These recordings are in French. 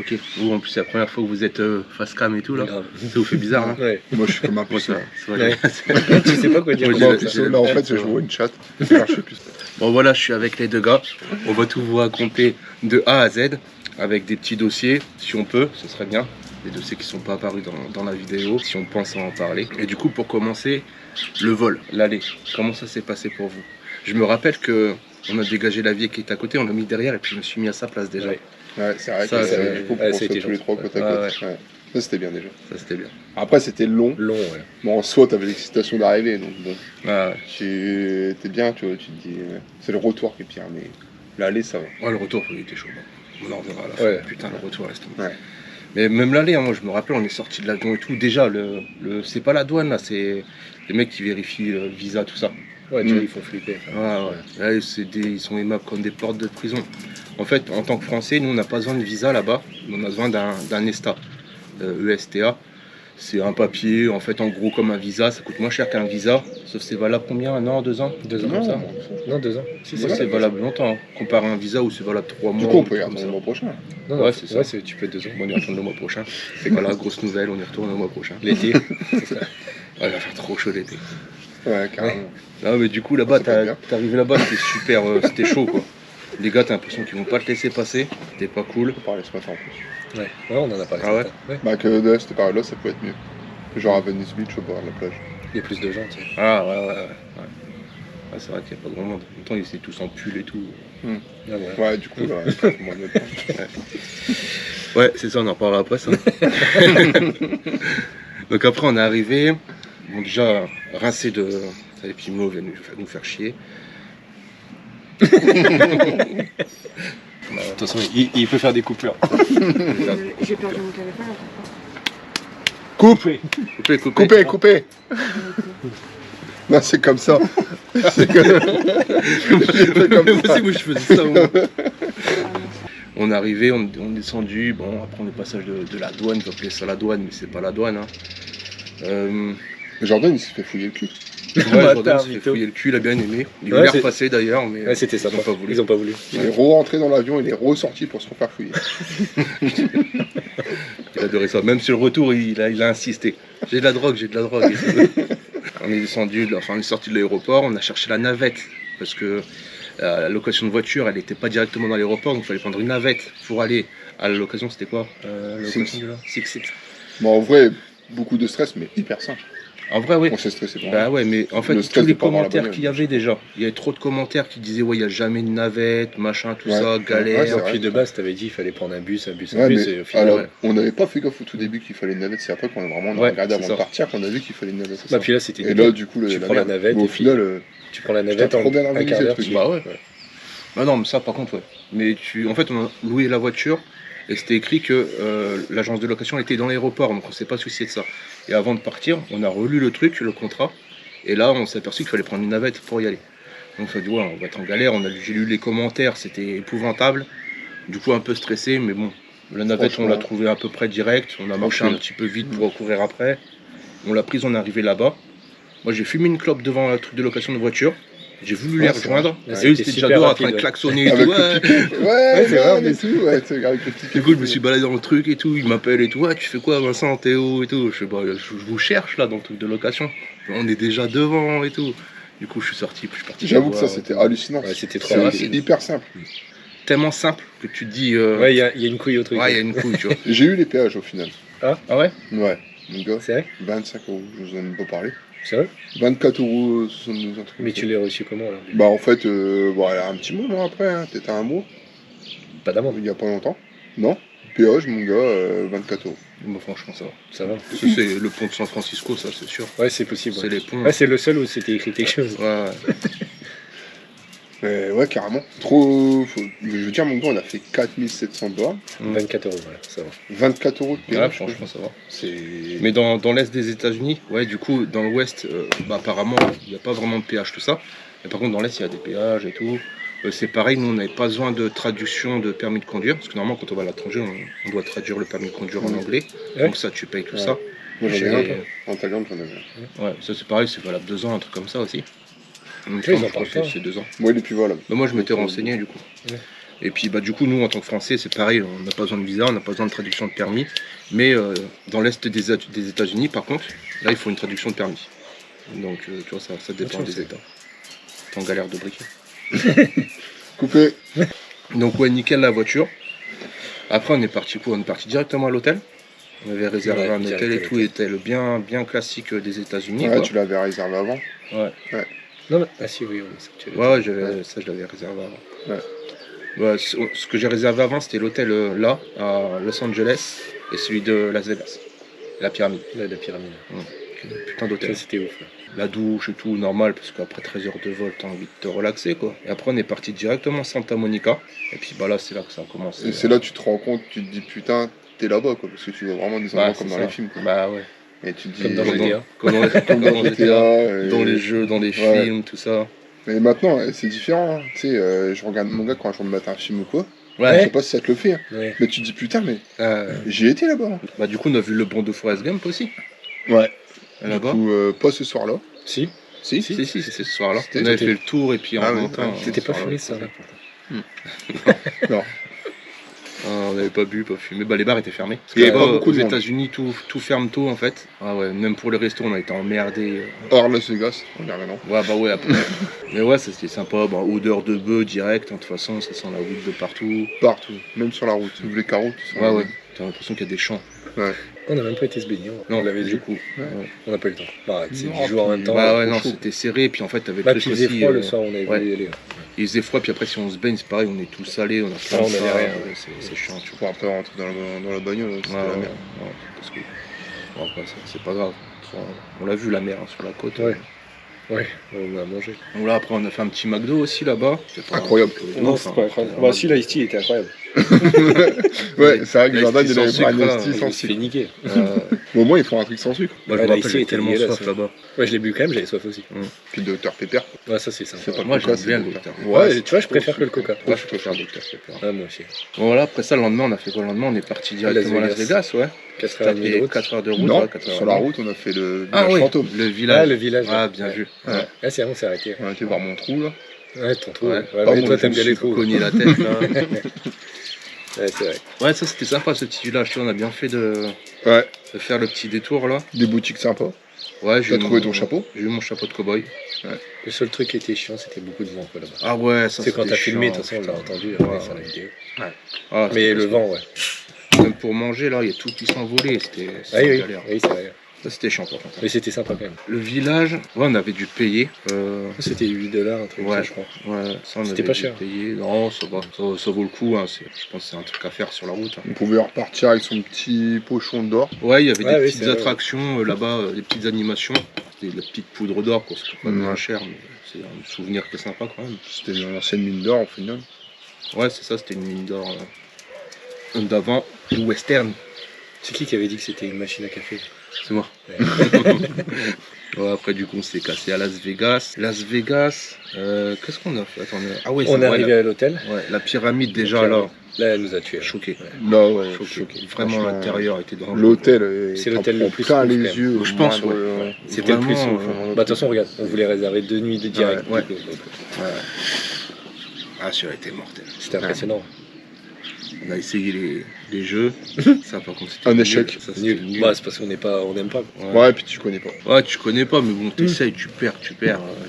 Ok. Vous, en plus, c'est la première fois que vous êtes face cam et tout, là. Grave. Ça vous fait bizarre, hein? Ouais. Moi, je suis comme un peu Moi, ça. ça va, Ouais. j'ai- Tu sais pas quoi dire. Moi, Moi, j'ai- là, en fait, je vois une chatte. Je sais plus. Bon, voilà, je suis avec les deux gars. On va tout vous raconter de A à Z, avec des petits dossiers, si on peut, ce serait bien. Des dossiers qui ne sont pas apparus dans la vidéo, si on pense à en parler. Et du coup, pour commencer, le vol, l'aller. Comment ça s'est passé pour vous? Je me rappelle que on a dégagé la vieille qui est à côté, on l'a mis derrière et puis je me suis mis à sa place déjà. Ouais. Ouais, c'est vrai Ça, que du coup, ouais, on ça a été saute tous les gentil. trois côte à Ouais, côte. Ouais. Ça, c'était bien déjà. Ça, c'était bien. Après, c'était long. Long, ouais. Bon, en soi, t'avais l'excitation d'arriver, donc bon. Ah, T'es bien, tu vois, tu te dis. C'est le retour qui est pire, mais l'aller, ça va. ouais, le retour, il était chaud. On en reverra à la fin. Ouais. Putain, le retour reste. Ouais. Mais même l'aller, hein, moi je me rappelle, on est sorti de l'avion et tout. Déjà, c'est pas la douane là, c'est les mecs qui vérifient le visa, tout ça. Ouais, tu vois, ils font flipper. Ouais. Là, ils sont aimables comme des portes de prison. En fait, en tant que Français, nous on n'a pas besoin de visa là-bas, on a besoin d'un ESTA, ESTA. C'est un papier, en fait, en gros comme un visa, ça coûte moins cher qu'un visa, sauf c'est valable combien? Un an, 2 ans? 2 ans comme ça. Non, 2 ans. Si, Moi, c'est c'est valable longtemps, hein. Comparé à un visa où c'est valable 3 mois. Du coup, on ou peut y comme retourner ça. le mois prochain. Non, Ouais, non, c'est ça. Ouais, tu peux être 2 ans. Bon, on y retourne le mois prochain. Et voilà, grosse nouvelle, on y retourne le mois prochain. L'été. Ouais, il va faire trop chaud l'été. Ouais, carrément. Non, mais du coup, là-bas, Ça peut être bien. t'es arrivé là-bas, c'était super, c'était chaud, quoi. Les gars, t'as l'impression qu'ils vont pas te laisser passer, c'était pas cool. On parlait ce matin en plus. Ouais, on en a parlé. Ah ouais Ouais. Bah, que de cette période-là, ça peut être mieux. Genre à Venice Beach au bord de la plage. Il y a plus de gens, tu sais. Ah, ouais. Ouais, c'est vrai qu'il n'y a pas grand monde. En même temps, ils étaient tous en pull et tout. Ah, ouais. Ouais, du coup, là, moins de temps. Ouais, c'est ça, on en parlera après, ça. Donc après, on est arrivé, bon, déjà, rincé de... Les petits mots viennent nous faire chier. De toute façon, il peut faire des coupures. J'ai perdu mon téléphone. Coupe Coupez. Coupez Non, c'est comme ça. C'est comme Moi ça. aussi, moi, je faisais ça. Moi. On est arrivé, on est descendu. Bon, après, on est passage de la douane. On peut appeler ça la douane, mais c'est pas la douane. Hein. Jordan, il s'est fait fouiller le cul. Ouais, Bâtard, Jordan s'est fait mytho. fouiller le cul, il a bien aimé. Il Ouais, voulait c'est- repasser d'ailleurs, mais Ouais, c'était ça. ils ont pas voulu. Ils ont pas voulu. Il est re-rentré dans l'avion, il est ressorti pour se refaire fouiller. Il adorait ça. Même sur le retour, il a insisté. J'ai de la drogue. On est descendu, enfin on est sorti de l'aéroport, on a cherché la navette parce que la location de voiture, elle n'était pas directement dans l'aéroport, donc il fallait prendre une navette pour aller à la location. C'était quoi la location Six. de là Six. Bon, en vrai, beaucoup de stress, mais hyper simple. En vrai, oui. On s'est stressé pour Bah rien. ouais, mais en fait, Le stress tous les de pas avoir la commentaires bagnole. qu'il y avait déjà, il y avait trop de commentaires qui disaient ouais, il n'y a jamais de navette, machin, tout Ouais. ça, Ouais, galère. c'est Et vrai. puis de base, t'avais dit qu'il fallait prendre un bus. Ouais, Et mais au final, alors, ouais. on n'avait pas fait gaffe au tout début qu'il fallait une navette, c'est après qu'on a vraiment Ouais, regardé avant c'est de ça. partir qu'on a vu qu'il fallait une navette. Bah, puis là, c'était Et débile. là, du coup, Tu prends la merde. navette Mais au et puis- final, Tu prends la Putain, navette en trop bien un organisé, quart le d'heure. truc. tu- Bah ouais. Bah non, mais ça par contre, ouais. Mais en fait, on a loué la voiture et c'était écrit que l'agence de location était dans l'aéroport, donc on s'est pas soucié de ça. Et avant de partir, on a relu le truc, le contrat, et là, on s'est aperçu qu'il fallait prendre une navette pour y aller. Donc on s'est dit, ouais, on va être en galère. J'ai lu les commentaires, c'était épouvantable. Du coup, un peu stressé, mais bon, la navette, on l'a Franchement. trouvée à peu près direct. On a marché un petit peu vite pour courir après. On l'a prise, on est arrivé là-bas. Moi, j'ai fumé une clope devant un truc de location de voiture. J'ai voulu les Ouais, c'est rejoindre. vrai. Et eux, C'était c'était déjà super dehors en rapide, train de ouais. klaxonner et Avec tout. le Ouais. piquet. Ouais, c'est vrai, et tout, ouais, tu sais, avec le piquet. Du coup, je me suis baladé dans le truc et tout. Il m'appelle et tout. Ouais, tu fais quoi, Vincent, Théo et tout. Je fais, bah, je vous cherche là dans le truc de location. On est déjà devant et tout. Du coup, je suis sorti. Je suis parti. J'avoue les que ça, voir. c'était hallucinant. Ouais, c'était trop C'est rapide. hyper simple. Tellement simple que tu te dis. Ouais, il y a une couille au truc. Ouais, il y a une couille, tu vois. J'ai eu les péages au final. Ah ouais? Ouais, mon gars, C'est vrai 25 €, je vous en ai même pas parlé. C'est vrai 24,72 €, un truc Mais comme tu ça. l'as reçu comment alors Bah en fait, bon, elle a un petit moment après, hein. Peut-être un mois, Pas d'amende. il y a pas longtemps. Non, péage, mon gars, 24 €. Bon, franchement, ça va. Ça va. Ça, c'est le pont de San Francisco, ça, c'est sûr. Ouais, c'est possible. C'est Ouais, les ponts. Ouais, c'est le seul où c'était écrit quelque chose. Ouais. Ouais, carrément. Trop. Je veux dire, mon gars, on a fait 4700 $, 24 €, voilà, ça va. 24 € de Ouais, péage. franchement, ça va. C'est. Mais dans l'est des États-Unis, ouais, du coup, dans l'ouest, bah, apparemment, il n'y a pas vraiment de péage, tout ça. Mais par contre, dans l'est, il y a des péages et tout. C'est pareil, nous, on n'avait pas besoin de traduction de permis de conduire. Parce que normalement, quand on va à l'étranger, on doit traduire le permis de conduire en anglais. Ouais. Donc, ça, tu payes tout Ouais. ça. Moi, j'en ai J'ai- un, toi. En Thaïlande, j'en avais un. Ouais, ça, c'est pareil, c'est valable 2 ans, un truc comme ça aussi. Donc, ils en je crois parlent que pas. c'est 2 ans. Moi, il est plus valable. Mais moi, je m'étais Donc, renseigné, du coup. Ouais. Et puis bah du coup nous en tant que Français c'est pareil, on n'a pas besoin de visa, on n'a pas besoin de traduction de permis. Mais dans l'est des États-Unis par contre, là il faut une traduction de permis. Donc tu vois ça dépend Attention, des c'est- États. T'es en galère de briquet. Coupé. Donc ouais nickel la voiture. Après on est parti quoi? On est parti directement à l'hôtel. On avait réservé Ouais, un direct hôtel à et tout, l'hôtel. était bien classique des États-Unis. Ouais, quoi. tu l'avais réservé avant. Ouais. Non, mais... Ah si, oui, ça, tu l'as Ouais, dit. ça je l'avais réservé avant. Ouais. Ouais, ce que j'ai réservé avant, c'était l'hôtel là, à Los Angeles, et celui de Las Vegas, la pyramide. Là, la pyramide. Putain Ça, d'hôtel. c'était ouf. Là. La douche et tout, normal, parce qu'après 13 heures de vol, t'as envie de te relaxer, quoi. Et après, on est parti directement à Santa Monica, et puis bah là, c'est là que ça a commencé. Et c'est là que tu te rends compte, tu te dis putain, t'es là-bas quoi, parce que tu vois vraiment des endroits Ouais, comme c'est dans ça. les films quoi. Bah ouais. Et tu te dis. Comme dans Comme GTA. Comme dans, Comme dans GTA. dans les jeux, dans les Ouais. films, tout ça. Mais maintenant, c'est différent. Hein. Tu sais, je regarde mon gars quand je veux me mettre un film ou quoi. Je Ouais. sais pas si ça te le fait. Hein. Ouais. Mais tu te dis putain, mais Euh, j'y étais là-bas. Hein. bah du coup, on a vu le bon de Forrest Gump aussi, Ouais. Du là-bas. coup, pas ce soir-là. Si. Si. Si, c'était ce soir-là. C'était- On avait c'était- fait le tour et puis en Ah oui, montant. ouais. C'était pas ce fumé, soir-là. ça, là. Non. Ah, on n'avait pas bu, pas fumé. Bah, les bars étaient fermés. Parce Il y que avait là-bas, pas beaucoup aux de monde. États-Unis, tout ferme tôt en fait. Ah ouais, même pour les restos, on a été emmerdés. Hors Las Vegas, on dirait non. Ouais, bah ouais, après. Mais ouais, ça c'était sympa. Bah, odeur de bœuf direct, hein, de toute façon, ça sent la weed de partout. Partout, même sur la route. Ouvre les carreaux, tout ça. Ouais, ouais. T'as l'impression qu'il y a des champs. On n'a même pas été se baigner. Non, On l'avait du vu. coup. Ouais. Ouais. On n'a pas eu le temps. Bah, c'est Non, 10 jours en puis- même temps. Bah ouais, trop non, chaud. c'était serré. Puis en fait, t'avais Bah, le puis truc il faisait aussi. froid le soir, on avait ouais. voulu y aller. Il faisait froid, puis après, si on se baigne, c'est pareil, on est tout salé, on a plein Ah, de on avait sable, rien, ouais, c'est chiant, tu vois. Pour après rentrer dans la bagnole, c'était Ouais, la ouais, merde. ouais, parce que bon, après, c'est pas grave. On l'a vu la mer hein, sur la côte. Ouais. Ouais, on a mangé. Donc là après on a fait un petit McDo aussi là-bas. C'est pas Incroyable. Non, c'est pas incroyable. Bah, si, l'Ice Tea était incroyable. Ouais, c'est vrai que Là, Jordan, il il avait sans pris un sucre, là, esti Il sans se fait sucre. niquer. Mais au moins, ils font un truc sans sucre. Moi je Ouais, me là, rappelle, ici, j'avais était tellement dégueulasse, soif ouais. là-bas. Ouais, je l'ai bu quand même, j'avais soif aussi. Puis Dr Pepper. Ouais, ça, c'est sympa. C'est pas Moi le Coca, j'aime bien c'est le le Dr. Pepper. Ouais, tu vois, je préfère que le Coca. Moi je préfère Dr Pepper. Ah, moi aussi. Bon voilà, après ça le lendemain on a fait quoi? Le lendemain on est parti directement à Las Vegas, ouais. 4h30 de route. 4 heures de route. Non, ouais, 4 heures sur la route, on a fait le Ah village oui, fantôme. le Ah, village. le village. Ah ouais. bien Ouais. vu. Ouais. Ah, c'est bon, c'est arrêté. On a été voir mon trou, là. Ouais, ton trou. Ouais. Ouais, Pas mais moi, toi, je t'aimes me bien les suis trous. Cogner la tête là. Ouais, c'est vrai. Ouais ça c'était sympa ce petit village, tu vois, on a bien fait de Ouais, faire le petit détour là. des boutiques sympas. Ouais, T'as trouvé ton chapeau? J'ai eu mon chapeau de cow-boy. Le seul truc qui était chiant, c'était beaucoup de vent, quoi, là-bas. Ah ouais, ça C'est quand c'était t'as filmé, de chiant, toute façon, on l'a putain. entendu Ouais. sur la vidéo. Ah, Mais c'était le vent, ouais. même pour manger là, il y a tout qui s'envolait, c'était Ah oui, oui, galère. oui, c'est vrai. Ça c'était chiant par contre. Mais c'était sympa quand même. Le village, ouais, on avait dû payer. C'était 8$, un truc, Ouais. ça, je crois. Ouais, ça on C'était avait pas dû cher. payer. Non, ça va, ça vaut le coup. Hein. Je pense que c'est un truc à faire sur la route. Hein. On pouvait repartir avec son petit pochon d'or. Ouais, il y avait Ouais, des oui, petites c'est vrai, attractions là-bas, des petites animations. C'était de la petite poudre d'or, quoi. C'était pas Ouais. bien cher, mais c'est un souvenir qui est sympa quand même. C'était une ancienne mine d'or, au final. Ouais, c'est ça, c'était une mine d'or d'avant, du western. C'est qui avait dit que c'était une machine à café? C'est moi. Ouais. Ouais, après, du coup, on s'est cassé à Las Vegas. Las Vegas, qu'est-ce qu'on a fait? Attendez. Ah oui, On est vrai, arrivé à l'hôtel. la pyramide déjà La là, pyramide. Là, elle nous a tués. choqué. Là, ouais, Choqué. Vraiment, Franchement, l'intérieur était dangereux. L'hôtel, C'est l'hôtel le plus plein ouf, les quand même. yeux. Je pense, moindre, ouais. C'était le plus Vraiment, ouf. Bah, de toute façon, regarde, on voulait réserver 2 nuits de direct. Ouais, du coup, donc, Ah, celui-là était mortel. c'était impressionnant. On a essayé les jeux. Ça, par contre, c'était Un nul. échec. Ça, c'était Nul. nul. Bah, c'est parce qu'on n'aime pas. Ouais, puis tu connais pas. Ouais, tu connais pas, mais bon, t'essayes, tu perds.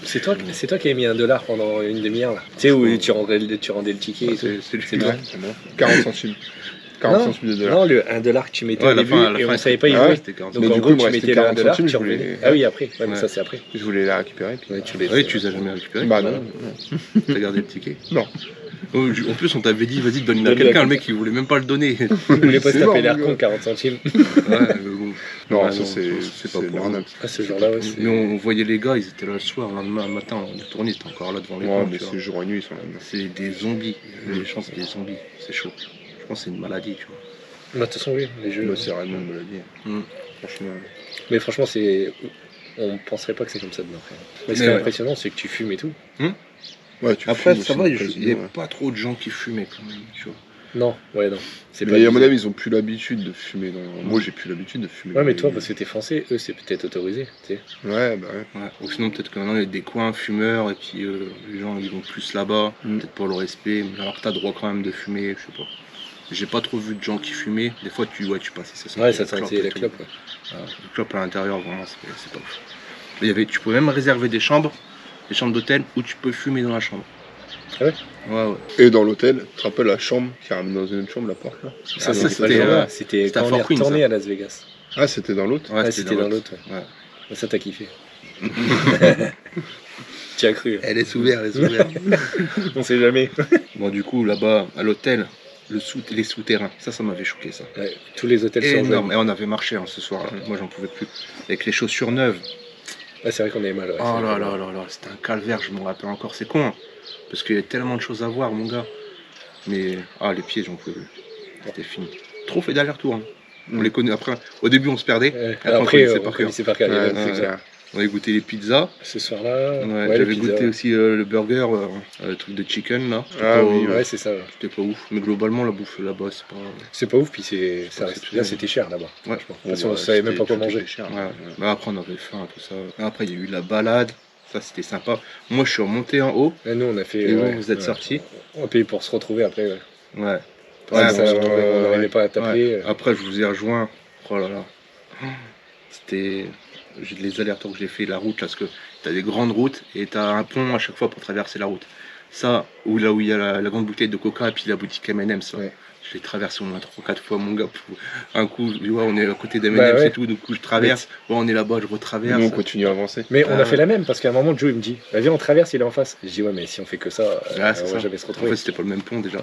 C'est toi qui as mis $1 pendant une demi-heure là. Tu sais où tu rendais le ticket et tout. C'est C'est lui. toi. Ouais, c'est bon. 40 centimes. 40 Non, centimes de dollars. non, le $1 que tu mettais Ouais, au début et on savait pas y Ah jouer. ouais. C'était 40. Donc Mais en du gros, coup, il me tu restait mettais le 40 $1, centimes, tu je revenais. voulais- Ah oui, après. Ouais, mais Ouais. ça c'est après. Je voulais la récupérer. Puis... Ouais, tu les Ah oui, tu les as jamais récupérés? Bah non. T'as gardé le ticket? Non. Oh, en plus, on t'avait dit, vas-y, donne-le à Donne-le à quelqu'un. Le mec, il voulait même pas le donner. Je voulais pas se C'est taper mort, l'air mon con gars. 40 centimes. Ouais, mais bon. Non, Ouais, ça c'est pas pour nous. l'arnaque. Ah, ce jour-là, ouais. c'est- Mais on voyait les gars, ils étaient là le soir, le lendemain matin, on est tourné, ils étaient encore là devant les Ouais, camps, mais tu vois. c'est jour et nuit, ils sont là. C'est des zombies. Les gens, c'est des zombies. C'est chaud. Je pense que c'est une maladie, tu vois. Bah, de toute façon, oui, les jeux. Moi, c'est Raymond me l'a dit. Mm. Franchement. Mais franchement, c'est. On penserait pas que c'est comme ça dedans. Frère. Mais ce qui Mais est ouais. impressionnant, c'est que tu fumes et tout. Ouais, tu Après, fumes ça aussi va, dans il le n'y casino, avait ouais. pas trop de gens qui fumaient quand même, tu vois. Non, ouais, non. C'est pas Mais à mon abusé. avis, ils ont plus l'habitude de fumer. Moi, j'ai plus l'habitude de fumer. Ouais, mais toi, parce que t'es français, eux, c'est peut-être autorisé, tu sais. Ouais, bah ouais. Ouais. Ou sinon, peut-être que maintenant, il y a des coins fumeurs et puis les gens ils vont plus là-bas, peut-être pour le respect. Mais alors que t'as droit quand même de fumer, je sais pas. J'ai pas trop vu de gens qui fumaient. Des fois, tu passais, ça sentait Ouais, ça la clope sentait et la tout. clope, ouais. Le clope à l'intérieur, vraiment, c'est pas ouf. Tu pouvais même réserver des chambres d'hôtel où tu peux fumer dans la chambre. Ah ouais. Ouais. Et dans l'hôtel, tu te rappelles la chambre qui ramène dans une autre chambre, la porte là? Ça, Ah, mais c'était, pas le genre-là, c'était c'était à quand on est Fort Queen, retourné ça. à Las Vegas. Ah, c'était dans l'autre? Ouais, c'était dans l'autre. Ouais. Ouais. Ça, t'as kiffé. Tu as cru. Elle est ouverte, On sait jamais. Bon, du coup, là-bas, à l'hôtel, les souterrains, ça m'avait choqué, ça. Ouais, tous les hôtels sont Énorme. jaunes. Et on avait marché ce soir-là. Moi, j'en pouvais plus. Avec les chaussures neuves. Ah, c'est vrai qu'on avait mal. Ouais, Oh c'est là vrai. là là là, c'était un calvaire, je me rappelle encore. C'est con, hein, parce qu'il y a tellement de choses à voir, mon gars. Mais, les pieds, j'en pouvais plus. C'était fini. Trop fait d'aller-retour. Hein. On les connaît après. Au début, on se perdait. Ouais. Après, on Après, connaissait on par cœur. connaissait par cœur. Ouais, Ouais, c'est c'est clair. On avait goûté les pizzas. Ce soir-là, Ouais, ouais, j'avais les pizzas, goûté ouais. aussi le burger, le truc de chicken là. C'était Ah pas, oui, Ouais, c'est ça. Ouais. c'était pas ouf. Mais globalement, la bouffe là-bas, c'est pas. C'est pas ouf, puis ça pas reste. exceptionnel. Là, c'était cher là-bas. Ouais. Franchement. Parce qu'on savait même pas quoi manger. Cher, Ouais. Bah, après, on avait faim, tout ça. Après, il y a eu la balade. Ça, c'était sympa. Moi, je suis remonté en haut. Là, nous, on a fait. Et vous, ouais, vous êtes ouais. sortis. On a payé pour se retrouver après. Ouais. Ouais. Ouais, Ouais, ça, bon, on n'arrivait pas à t'appeler. ouais. Après, je vous ai rejoint. Oh là là. C'était. J'ai les allers-retours que j'ai fait, la route, là, parce que t'as des grandes routes et t'as un pont à chaque fois pour traverser la route. Ça, là où il y a la grande bouteille de coca et puis la boutique M&M's. Ouais. Je l'ai traversé au moins 3-4 fois, mon gars. Un coup, tu vois, on est à côté d'M&M's Bah ouais. et tout, du coup, je traverse. Ouais, on est là-bas, je retraverse. Nous, on continue à avancer. Mais on Ah a fait ouais. la même parce qu'à un moment, Joe il me dit bah, viens, on traverse, il est en face. Je dis ouais, mais si on fait que ça, Ah, c'est on ça. va jamais se En retrouver. fait, c'était pas le même pont déjà.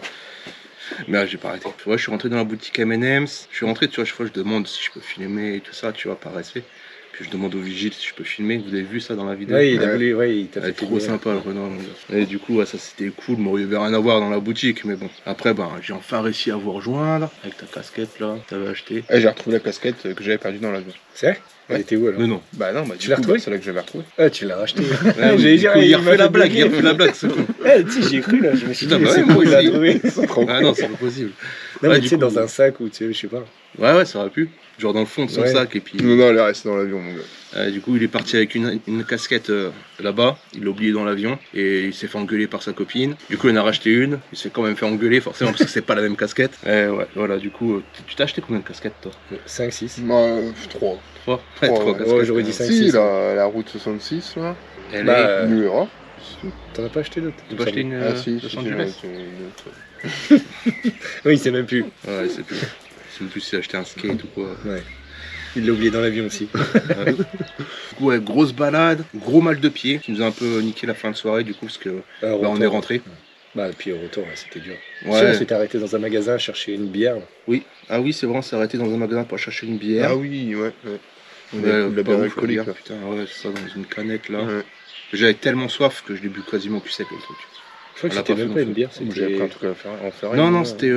Mais là, j'ai pas arrêté. Tu vois, je suis rentré dans la boutique M&M's. Je suis rentré, tu vois, chaque fois, je demande si je peux filmer et tout ça, tu vois, par respect. Puis je demande au vigile si je peux filmer. Vous avez vu ça dans la vidéo? Ouais, il a Ouais. voulu, ouais, il t'a Elle est fait trop filmer. sympa le Renault, mon gars. Et du coup, ouais, ça c'était cool. Bon, il y avait rien à voir dans la boutique, mais bon. Après, j'ai enfin réussi à vous rejoindre avec ta casquette là. T'avais acheté. Et j'ai retrouvé la casquette que j'avais perdue dans l'avion. C'est vrai. Elle Ouais. était où alors? Mais non. Bah non, Tu l'as retrouvé c'est là que j'avais retrouvé. Ah, tu l'as racheté. Ouais, J'allais du dire, coup, il a m'a refait la fait blague, il a blaguer. refait la blague, ce con. Tu sais, j'y ai cru là. Je me suis dit, Putain, mais bah c'est ouais, bon, moi il l'a aussi. trouvé. Ah non, c'est pas possible. Non, Ouais, mais du tu sais, coup- dans un sac ou tu sais, je sais pas. Ouais, ça aurait pu. Genre dans le fond de son Ouais. sac et puis. Non, elle est restée dans l'avion, mon gars. Du coup, il est parti avec une casquette là-bas. Il l'a oublié dans l'avion et il s'est fait engueuler par sa copine. Du coup, il en a racheté une. Il s'est quand même fait engueuler forcément parce que c'est pas la même casquette. Et ouais, voilà. Du coup, tu t'as acheté combien de casquettes toi? 5, 6. 3. 3. Ouais, Trois ouais, casquettes. j'aurais dit quand 5. même. 5, Si, la route 66, là. Elle Bah, est. New Era. T'en as pas acheté d'autres? Tu peux acheter une Ah si, Los si, Angeles? Oui, il sait même plus. Ouais, c'est plus. C'est plus si acheté un skate ou quoi. Ouais. Il l'a oublié dans l'avion aussi. Ouais. Du coup, ouais, grosse balade, gros mal de pied qui nous a un peu niqué la fin de soirée du coup parce que on est rentré. Bah, puis au retour, ouais, c'était dur. Ouais. Si, on s'était arrêté dans un magasin à chercher une bière. Là. Oui. Ah oui, c'est vrai, on s'est arrêté dans un magasin pour chercher une bière. Ah oui, ouais. On Ouais, a pris de la pas bière ouf, alcoolique, la là. bière, putain, ouais, c'est ça, dans une canette là. Ouais. J'avais tellement soif que je l'ai bu quasiment au cul sec le truc. Je crois que On l'a c'était pas même fait pas non une plus. bière, Moi, j'avais pris un c'était. truc en ferraille. Non, moi. non, c'était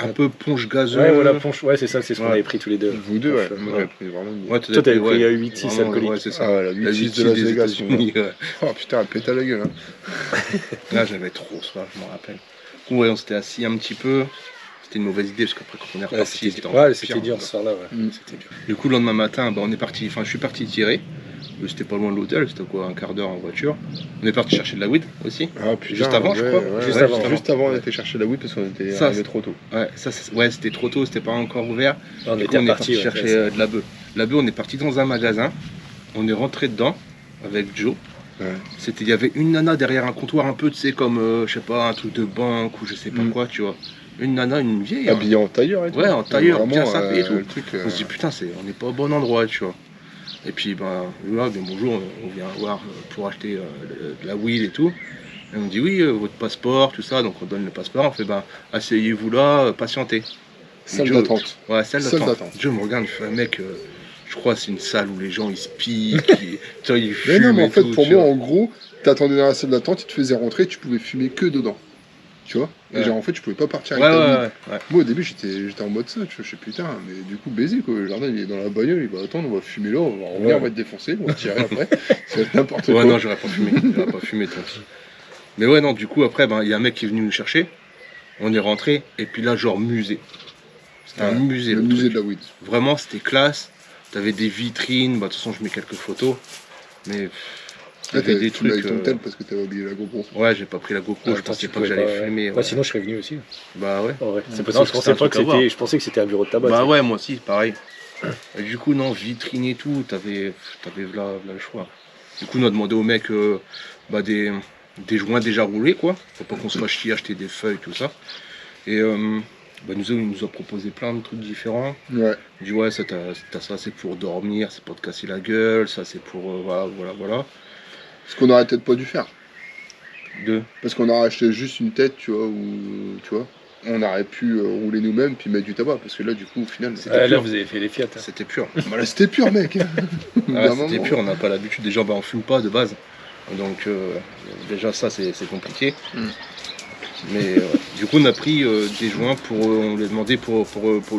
un peu ponche gazeux. Ouais, voilà, ponche. Ouais, c'est ça, c'est ce qu'on Ouais. avait pris tous les deux. Vous deux, ouais. Ponche, Moi, j'avais pris vraiment une bière. Ouais, Toi, t'avais pris ouais. 8-6 Vraiment, alcooliques. Ouais, c'est ça. Ah, la La 8-6 de Las des Vegas, mon États-Unis, ouais. Oh putain, elle pète à la gueule, hein. Là, j'avais trop soif, je m'en rappelle. Du coup, ouais, on s'était assis un petit peu. C'était une mauvaise idée parce qu'après, quand on est Ouais, reparti, c'était encore ouais, c'était pire, dur quoi. ce soir-là, ouais. Mm. C'était dur. Du coup, le lendemain matin, on est parti, enfin, je suis parti tirer. C'était pas loin de l'hôtel, c'était quoi, un quart d'heure en voiture. On est parti chercher de la weed aussi. Ah putain, Juste avant, je crois. Juste Ouais, avant. Juste avant, on était chercher la weed parce qu'on était Ça, arrivé trop tôt. Ouais, ouais, c'était trop tôt, c'était pas encore ouvert. On Du coup, était on est reparti. parti chercher de la bœuf. La bœuf, on est parti dans un magasin. On est rentré dedans avec Joe. Ouais. Il y avait une nana derrière un comptoir un peu, tu sais, comme, je sais pas, un truc de banque ou je sais pas Mm. quoi, tu vois. Une nana, une vieille. Hein. Habillé en tailleur et tout. Ouais, en tailleur, Vraiment, bien sapé et tout. Le truc, On se dit putain, on n'est pas au bon endroit, tu vois. Et puis, là, bonjour, on vient voir pour acheter de la weed et tout. Et on me dit oui, votre passeport, tout ça. Donc on donne le passeport, on fait asseyez-vous là, patientez. salle Joe- d'attente. Ouais, salle Salle d'attente. d'attente. Joe me regarde, il fait mec, je crois que c'est une salle où les gens ils se piquent, tu vois, ils Mais fument. non, mais en et fait, tout, pour tu moi, vois. en gros, t'attendais dans la salle d'attente, ils te faisaient rentrer, tu pouvais fumer que dedans. Tu vois. Et Ouais. genre, en fait, je pouvais pas partir Ouais, avec ta ouais, weed. ouais. Moi, au début, j'étais en mode ça, tu vois, je sais putain, mais du coup, baiser quoi. Le jardin, il est dans la bagnole, il va attendre, on va fumer là, on va revenir, Ouais. on va te défoncer, on va tirer après. Ça va être n'importe Ouais, quoi. non, j'aurais pas fumé, tant pis. Mais ouais, non, du coup, après, il y a un mec qui est venu nous chercher. On est rentré, et puis là, genre musée. C'était un musée. Le le musée truc. de la weed. Vraiment, c'était classe. T'avais des vitrines, bah de toute façon, je mets quelques photos. Mais Là, t'avais des tu l'as trucs. avec ton tel parce que t'avais oublié la GoPro. Ouais, j'ai pas pris la GoPro, je Attends, pensais tu pas que pouvais j'allais filmer. Ouais, Ouais. sinon je serais venu aussi. Bah ouais. Ouais. C'est parce Non, que je c'était pensais un pas que truc à voir. c'était. Je pensais que c'était un bureau de tabac. Bah tu sais. ouais, moi aussi, pareil. Et du coup, non, vitrine et tout, t'avais là le choix. Du coup, on a demandé au mec bah, des joints déjà roulés, quoi. Faut pas qu'on se fasse chier à acheter des feuilles, tout ça. Et bah, il nous a proposé plein de trucs différents. Ouais. Il dit, ouais, ça, t'as ça, c'est pour dormir, c'est pour te casser la gueule, ça, c'est pour. Voilà. Ce qu'on aurait peut-être pas dû faire. Deux. Parce qu'on aurait acheté juste une tête, tu vois, ou. Tu vois. On aurait pu rouler nous-mêmes puis mettre du tabac. Parce que là, du coup, au final. Là, pur. vous avez fait les Fiat. Hein. C'était pur. Bah là, c'était pur, mec. Ah, c'était pur, on n'a pas l'habitude. Déjà, bah, on fume pas de base. Donc, déjà, ça, c'est compliqué. Mm. Mais du coup, on a pris des joints on lui a demandé pour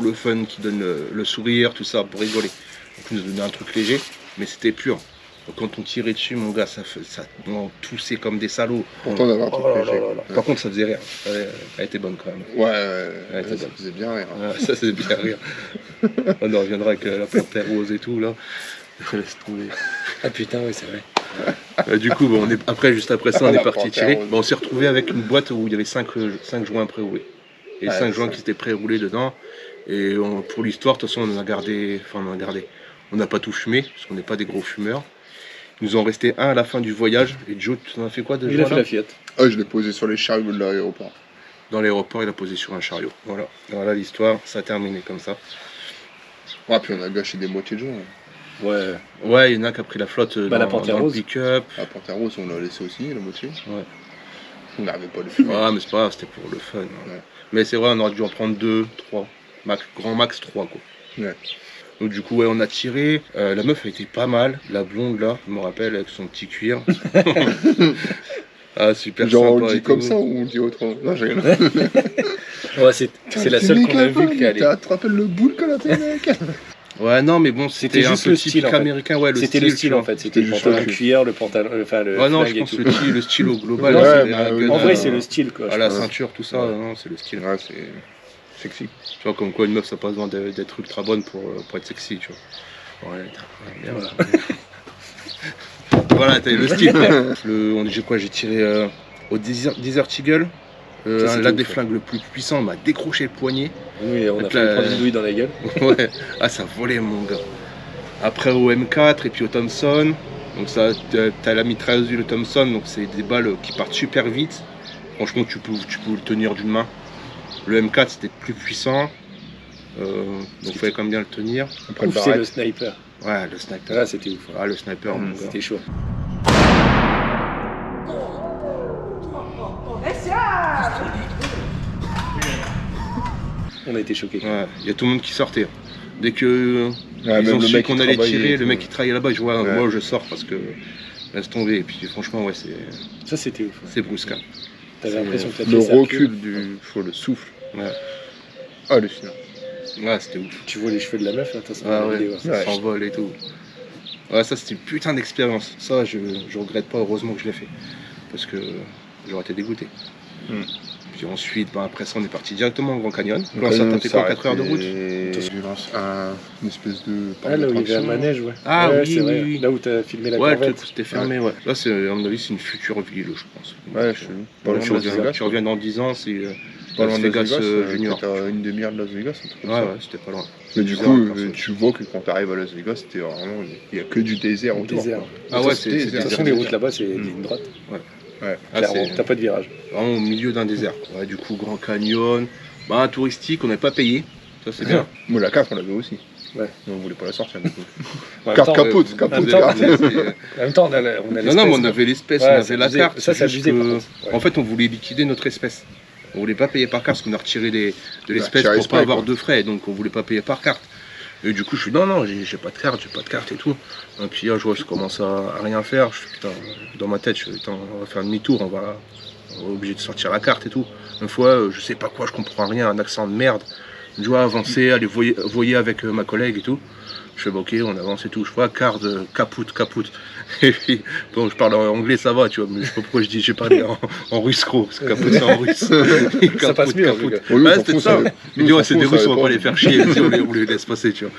le fun, qui donne le sourire, tout ça, pour rigoler. Donc, il nous a donné un truc léger, mais c'était pur. Donc, quand on tirait dessus, mon gars, on toussait comme des salauds. Pourtant, on avait un truc Oh là léger. là là. Par contre, ça faisait rire. Elle était bonne quand même. Ouais, t'es ça bonne. faisait bien rire. Ah, ça, c'est bien rire. On en reviendra avec la panthère rose et tout, là. Laisse tomber. Ah putain, oui, c'est vrai. Du coup, bon, juste après ça, on La est parti panthère tirer. rose. Bon, on s'est retrouvé avec une boîte où il y avait 5 joints pré-roulés. Et Ouais, 5 joints ça. qui étaient pré-roulés dedans. Et pour l'histoire, de toute façon, on en a gardé. On n'a pas tout fumé, parce qu'on n'est pas des gros fumeurs. Il nous en restait un à la fin du voyage. Et Joe, tu en as fait quoi de Il a fait joint, la là Fiat. Ah, je l'ai posé sur les chariots de l'aéroport. Dans l'aéroport, il a posé sur un chariot. Voilà l'histoire, ça a terminé comme ça. Ouais, puis on a gâché des moitiés de joints. Ouais. Ouais, il y en a qui a pris la flotte Bah, la Panthère dans le Rose. pick-up. La panthère rose, on l'a laissé aussi, la moitié. Ouais. On n'avait pas le fumer. Ouais, mais c'est pas grave, c'était pour le fun. Hein. Ouais. Mais c'est vrai, on aurait dû en prendre 2, 3. Grand max 3, quoi. Ouais. Donc du coup, ouais, on a tiré. La meuf a été pas mal. La blonde, là, je me rappelle, avec son petit cuir. Ah, super Genre, on sympa le et dit comme tout. ça ou on le dit autrement? Non, j'ai rien. Ouais, c'est la seule qu'on a vue qui allait. Tu te rappelles le boule qu'on a fait, mec? Ouais, non, mais bon, c'était un juste peu le typique style, en fait. américain. Ouais, C'était le style tu en vois. fait, c'était le juste pantalon le- cuir, le pantalon, enfin le Ouais, non, je flingue et pense tout. le style au global. Ouais, c'est bah, un oui. gun En vrai, à- c'est le style quoi. à la je pense. ceinture, tout ça. Ouais. Non, c'est le style. Ouais, c'est sexy. Tu vois, comme quoi une meuf, ça n'a pas besoin d'être ultra bonne pour être sexy, tu vois. Ouais, bien, voilà. Voilà, t'as eu le style. J'ai tiré au Desert Eagle. Ça, c'était L'un ouf, des ouais. flingues le plus puissant m'a décroché le poignet. Oui, on a Donc fait là, prendre une douille dans la gueule. Ouais, ah, ça volait, mon gars. Après au M4 et puis au Thompson. Donc ça, t'as la mitrailleuse du Thompson, donc c'est des balles qui partent super vite. Franchement, tu peux le tenir d'une main. Le M4 c'était plus puissant. Donc il fallait quand même bien le tenir. Après le Ouf, c'est le barrette. sniper. Ouais, le sniper. Là, c'était ouf. Ouais. Ah, le sniper, mon gars. C'était chaud. On a été choqués. Ouais, il y a tout le monde qui sortait. Dès que Ouais, ils même ont le su mec qu'on qui allait travaillait tirer, et le tout. mec qui travaillait là-bas, je vois, Ouais. moi je sors parce que laisse tomber. Et puis franchement, ouais, Ça, c'était ouf. Ouais. c'est brusque. Hein. T'avais l'impression que Le t'as fait recul du. Faut le souffle. Ouais. Hallucinant. Ouais, c'était ouf. Tu vois les cheveux de la meuf là, t'as ça Ah dans la ouais, vidéo. ça s'envole et tout. Ouais, ça c'était une putain d'expérience. Ça, je regrette pas, heureusement que je l'ai fait. Parce que j'aurais été dégoûté. Hmm. Puis ensuite, après ça, on est parti directement au Grand Canyon. Là, ça t'a fait quoi, 4 heures de route? Une espèce de. Ah, là où il y avait un d'attraction. manège, ouais. Ah Ouais, oui, c'est vrai. oui. Là où t'as filmé la Ouais, le corvette. truc c'était fermé, ouais. Là, à mon avis, c'est une future ville, je pense. Ouais, Donc, je suis. Pas Pas loin loin de de Las Las Vegas. Tu Vegas. reviens dans 10 ans, c'est Pas loin Las de Las Vegas Vegas. Junior. Peut-être à une demi-heure de Las Vegas, un truc comme Ouais, ça. ouais, c'était pas loin. Mais du 10 coup, heures, perso. tu vois que quand t'arrives à Las Vegas, c'était vraiment. Il n'y a que du désert Au autour. désert. quoi. Ah ouais, c'est c'est De toute façon, les routes là-bas, c'est ligne droite. Ouais. Ah, Clairement, c'est t'as pas de virage. vraiment au milieu d'un désert. Ouais, du coup, Grand Canyon. Touristique, on n'est pas payé. Ça, c'est bien. Moi, la carte, on l'avait aussi. Ouais. Mais on voulait pas la sortir. Du coup. En même Carte temps, capote, Ouais, capote. en même temps, carte. En même temps, on a Non, l'espèce, non, mais on quoi. avait l'espèce, Ouais, on avait c'est la abusé. carte. Ça, c'est c'est juste abusé, par que- contre. Ouais. En fait, on voulait liquider notre espèce. On voulait pas payer par carte parce qu'on a retiré de l'espèce tirer pour exprès, pas avoir quoi. de frais. Donc, on voulait pas payer par carte. Et du coup, je suis non, j'ai pas de carte et tout. Et puis là, je vois, je commence à rien faire. Je suis, putain, dans ma tête, je suis, putain, on va faire demi-tour, on va obligé de sortir la carte et tout. Une fois, je sais pas quoi, je comprends rien, un accent de merde. Je dois avancer, aller voyer avec ma collègue et tout. Je fais, bah, ok, on avance et tout. Je vois, carte, caput. Et puis, bon, je parle en anglais, ça va, tu vois, mais je sais pas pourquoi j'ai parlé en russe, gros, parce que caput, c'est en russe. Ça passe mieux, en tout cas. Oui, Ouais, au c'était fond, ça. Il dit, ouais, c'est des ça Russes, on va va pas pas. les faire chier, vas-y, on les laisse passer, tu vois.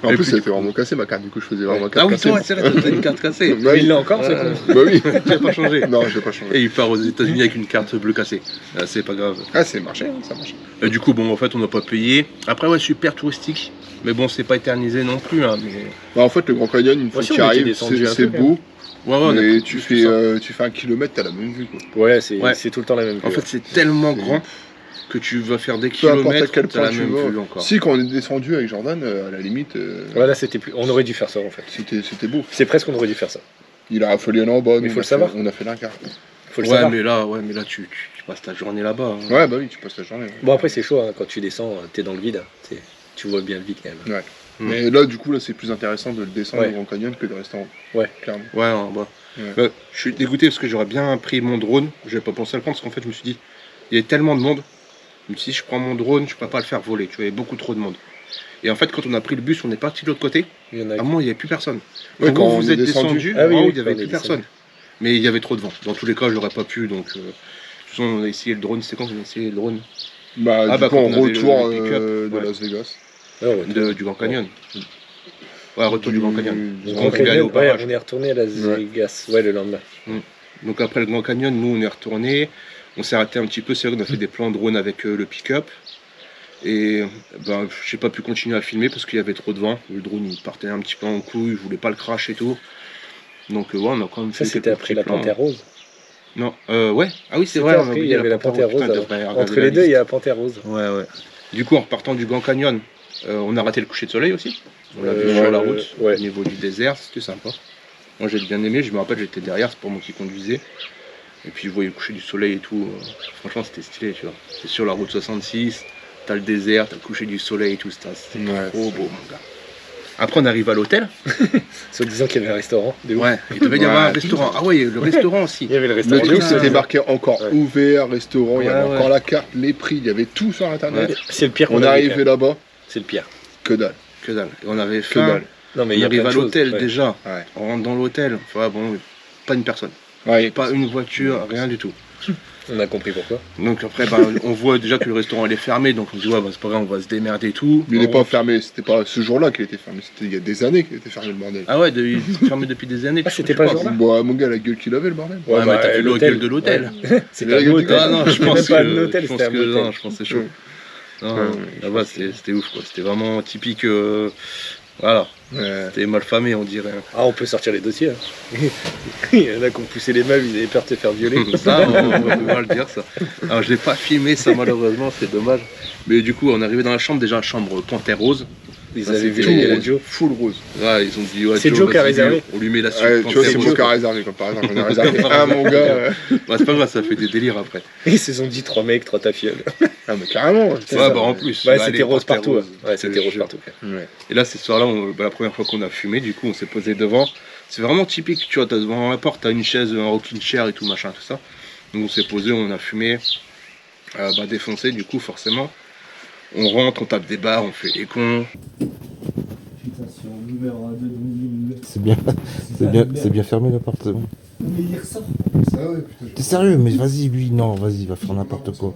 En Et plus, puis, ça du fait vraiment casser ma carte, du coup, je faisais vraiment Ah carte oui, c'est cassée. vrai, c'est vrai, t'as une carte cassée. Bah Mais il oui, l'a encore, c'est Ouais. con. bah oui. Tu n'as pas changé. Non, j'ai pas changé. Et il part aux États-Unis avec une carte bleue cassée. Ah, c'est pas grave. Ah, c'est marché, hein, ça marche. Et du coup, bon, en fait, on n'a pas payé. Après, ouais, super touristique. Mais bon, c'est pas éternisé non plus. Hein, mais... Bah, en fait, le Grand Canyon, une fois Moi aussi, que tu on était arrives, descendu un c'est peu, beau, Ouais, on a mais pris tu plus que ça. fais 1 kilomètre, t'as la même vue, quoi. Ouais, Ouais. c'est tout le temps la même vue. En fait, c'est tellement grand que tu vas faire des Peu importe à kilomètres, quel t'as la point tu même vas. vue encore. Si, quand on est descendu avec Jordan, à la limite, Voilà, c'était plus. On aurait dû faire ça en fait. c'était beau. C'est presque qu'on aurait dû faire ça. Il a fallu aller en bas, Mais nous, faut le savoir. on a fait l'incar. Faut le Ouais, savoir. mais là, tu passes ta journée là-bas. Hein. Ouais, bah oui, tu passes la journée. Ouais. Bon après c'est chaud, hein. Quand tu descends, t'es dans le vide. Tu vois bien le vide quand même. Mais là, du coup, là, c'est plus intéressant de le descendre Ouais. au Grand Canyon que de rester en haut. Ouais. Clairement. Ouais, en bas. Ouais. Je suis dégoûté parce que j'aurais bien pris mon drone. J'avais pas pensé à le prendre parce qu'en fait, je me suis dit, il y a tellement de monde. Je me suis dit, si je prends mon drone, je peux pas le faire voler. Tu vois, il y a beaucoup trop de monde. Et en fait, quand on a pris le bus, on est parti de l'autre côté. Il y en a À un moment, il n'y avait plus personne. Ouais, Quand on vous est êtes descendu, Ah oui, en haut, oui, il n'y avait quand on est plus personne. Mais il y avait trop de vent. Dans tous les cas, j'aurais pas pu. Donc, de toute façon, on a essayé le drone. C'était quand on a essayé le drone Bah, Ah, du bah, coup, quand en on avait retour le pick-up, de ouais. Las Vegas. Ouais, ouais. du Grand Canyon. Ouais, retour du Grand Canyon. Du Donc, Grand on voulait aller au Canyon, ouais, barrage. on est retourné à Las Vegas, ouais, le lendemain. Donc après le Grand Canyon, nous on est retourné, on s'est arrêté un petit peu, c'est vrai qu'on a fait des plans drone avec le pick-up. Et ben, j'ai pas pu continuer à filmer parce qu'il y avait trop de vent. Le drone il partait un petit peu en couille, je voulais pas le crash et tout. Donc ouais, on a quand même Ça fait c'était quelques après petits la plans. Panthère Rose. Non, ouais, ah oui c'est C'était vrai, on a après, oublié il y avait la Panthère Putain, Rose. je devrais Alors. regarder Entre la les deux, il liste. y a la Panthère Rose. Ouais. Du coup en repartant du Grand Canyon, on a raté le coucher de soleil aussi. On l'a vu sur la route, ouais. au niveau du désert, c'était sympa. Moi j'ai bien aimé, je me rappelle j'étais derrière, c'est pour moi qui conduisais. Et puis je voyais le coucher du soleil et tout. Franchement c'était stylé, tu vois. C'est sur la route 66, t'as le désert, t'as le coucher du soleil et tout, c'était Ouais. trop beau mon gars. Après on arrive à l'hôtel. Soit disant qu'il y avait un restaurant. De ouf. Ouais, il devait y avoir un Ouais. restaurant. Ah ouais, le restaurant aussi. Il y avait le Le restaurant. truc, de ouf, c'était ça. marqué encore Ouais. ouvert, restaurant, il y Ouais, avait ouais. encore la carte, les prix, il y avait tout sur internet. Ouais. C'est le pire qu'on On est avait, arrivé quand même. là-bas, C'est le pire. que dalle. Que dalle. Et on avait Que faim. dalle. Non mais On il y a arrive plein à de choses. l'hôtel Ouais. déjà. Ouais. On rentre dans l'hôtel. Enfin bon, pas une personne. Ouais. Pas une voiture, rien du tout. On a compris pourquoi. Donc après, bah, on voit déjà que le restaurant il est fermé, donc on se dit ouais, bah, c'est pas grave, on va se démerder et tout. Mais il n'est Bon, pas fermé, c'était pas ce jour-là qu'il était fermé, c'était il y a des années qu'il était fermé le bordel. Ah ouais, il est fermé depuis des années. Ah, tu- c'était tu pas le penses jour-là Bon, mon gars, la gueule qu'il avait le bordel. Ouais, mais bah, t'as vu la l'hôtel. gueule de l'hôtel. Ouais. C'était la un gueule du hôtel. Ah non, je C'était pense même pas que, un hôtel, je c'était pense un que hôtel. non, je pense que c'est chaud. Non, Ouais, là-bas c'était ouf quoi. C'était vraiment typique. Voilà, Ouais. c'était mal famé on dirait. Ah, on peut sortir les dossiers. Hein. Il y en a qui ont poussé les meubles, ils avaient peur de te faire violer. Ça, on va pouvoir le dire ça. Alors je l'ai pas filmé ça malheureusement, c'est dommage. Mais du coup on est arrivé dans la chambre, déjà chambre panthère rose. Ils Ça, avaient vu c'était la rose. Joe. Full rose. Ouais, ils ont dit ouais, C'est Joe qui a vas-y, réservé. On lui met la suite. Ouais, tu vois, c'est panthère Joe rose. qui a réservé, comme par exemple. On a réservé un, mon gars. Ouais, c'est pas grave, ça fait des délires après. Ils se sont dit 3 mecs, 3 tafioles. Ah, mais carrément. C'est Ouais, ça. bah en plus. Ouais, là, c'était les rose panthères partout. roses, Ouais, je te c'était rose jure. partout. Ouais. Et là, cette soir-là, la première fois qu'on a fumé, du coup, on s'est posé devant. C'est vraiment typique, tu vois, t'as devant la porte, t'as une chaise, un rocking chair et tout, machin, tout ça. Donc on s'est posé, on a fumé, défoncé, du coup, forcément. On rentre, on tape des barres, on fait les cons. Putain, si on ouvert à deux demi, C'est bien fermé la porte, c'est bon. mais il ressort. Ça, ouais, putain. T'es sérieux? Mais vas-y, lui, non, vas-y, il va faire n'importe quoi.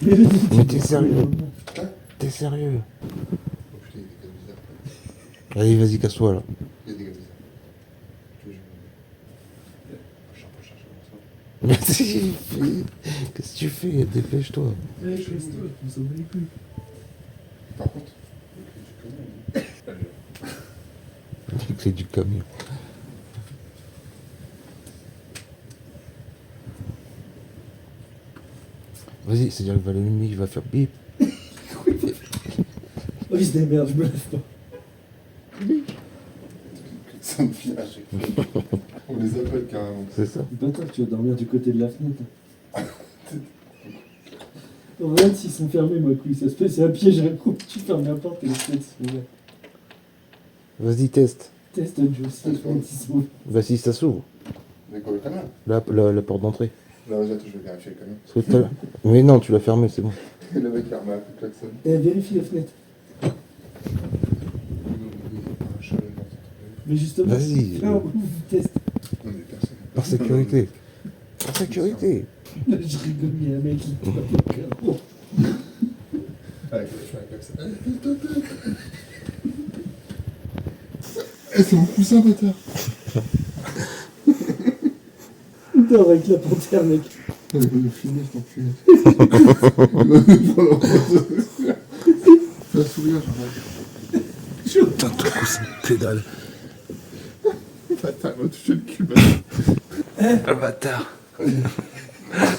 Mais t'es sérieux? T'es sérieux? Oh, putain, il y a des gars bizarres. Allez, vas-y, casse-toi là. Il y a des gars bizarres. Je te jure. Vas-y, qu'est-ce que tu fais? Dépêche-toi. Ouais, Christophe, on s'en bat les couilles. Par contre, Les clés du camion. Vas-y, c'est-à-dire qu'il va l'allumer, il va faire bip. Oh, il se démerde, je me lève pas. ça me fait à chaque fois. On les appelle carrément. C'est ça. Bâtard, tu vas dormir du côté de la fenêtre. Regarde s'ils sont fermés, ma couille. Ça se fait, c'est un piège à coup. Tu fermes la porte et les fenêtres sont ouvertes. Vas-y, teste. Teste, Joe, si les fenêtres ils sont ouvertes. Vas-y, ça s'ouvre. Mais quoi, le canal La porte d'entrée. Là, vas-y, attends, je vais vérifier le canal. Parce que Mais non, tu l'as fermé, c'est bon. Le mec a remis un coup de klaxon. Vérifie la fenêtre. Mais justement, Vas-y. là, on teste. Non, mais personne. Par sécurité. Par sécurité. Là, je rigole, il y a un mec qui tape au carreau. Allez, je fais un klaxon. Eh, c'est mon cousin, bâtard. Il dort avec la panthère, mec. Il va nous filmer, cet enculé. Il va nous prendre en photo. Fais un sourire, j'arrête. Putain, ton cousin de pédale. Bâtard, il m'a touché le cul, bâtard. Ah, bâtard.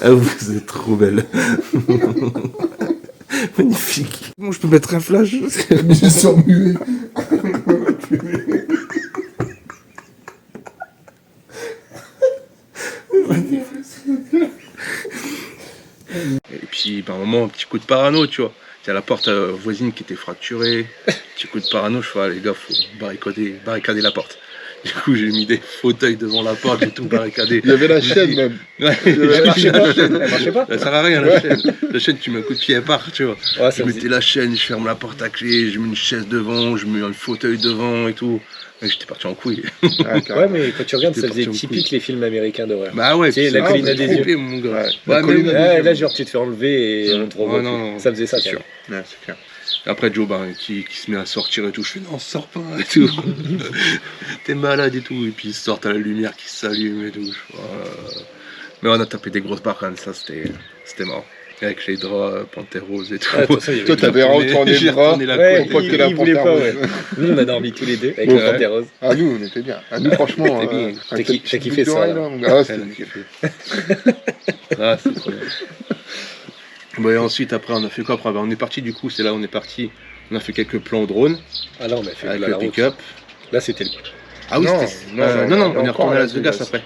Ah, vous êtes trop belle. Magnifique. Bon, je peux mettre un flash. J'ai sur muet. Et puis, à un moment, un petit coup de parano, tu vois. Il y a la porte voisine qui était fracturée. Petit coup de parano, je fais, ah, les gars, faut barricader la porte. Du coup, j'ai mis des fauteuils devant la porte, j'ai tout barricadé. Il y avait la chaîne, même. Ouais, Elle marchait pas. Elle marchait pas. ça sert à rien, la chaîne. La chaîne, tu mets un coup de pied, elle part, tu vois. Ouais, Je mettais la chaîne, je ferme la porte à clé, je mets une chaise devant, je mets un fauteuil devant et tout. Et j'étais parti en couille. Ouais, mais quand tu regardes, ça J'étais faisait parti en typique les films américains d'horreur. Bah ouais, Tu sais, puis la ça, colline à des trompé, yeux. mon gars. Ouais, Ouais, la même- colline à des Ouais, yeux. là, genre, tu te fais enlever et on te revoit. Ouais, non, Ça faisait ça, c'est quand sûr. même. Ouais, c'est clair. Et après Joe qui se met à sortir et tout, je fais non, sors pas et tout. T'es malade et tout. Et puis ils sortent à la lumière qui s'allume et tout. Mais on a tapé des grosses barres quand même, ça c'était marrant. Avec les draps, panthère rose et tout. Ouais, de toute façon, il y avait Toi, une- t'avais retourné J'ai le bras. retourné la Ouais, couette. Pour pas que la il voulait panthère pas, rose. ouais. Nous, on a dormi tous les deux avec Ouais. la panthère rose. Ah, nous, on était bien. Ah, nous, franchement. T'es bien. un T'as petit kiffé bout de ça, oreille, là. mon gars. Ah, c'était Ouais, kiffé. Ah, c'est trop bien. Bon, et ensuite, après, on a fait quoi après? On est parti, du coup, c'est là où on est parti. On a fait quelques plans au drone Ah là, on a fait avec de le la route. pick-up. Là, c'était le. Ah oui, Non, c'était. non, On est retourné à Las Vegas après.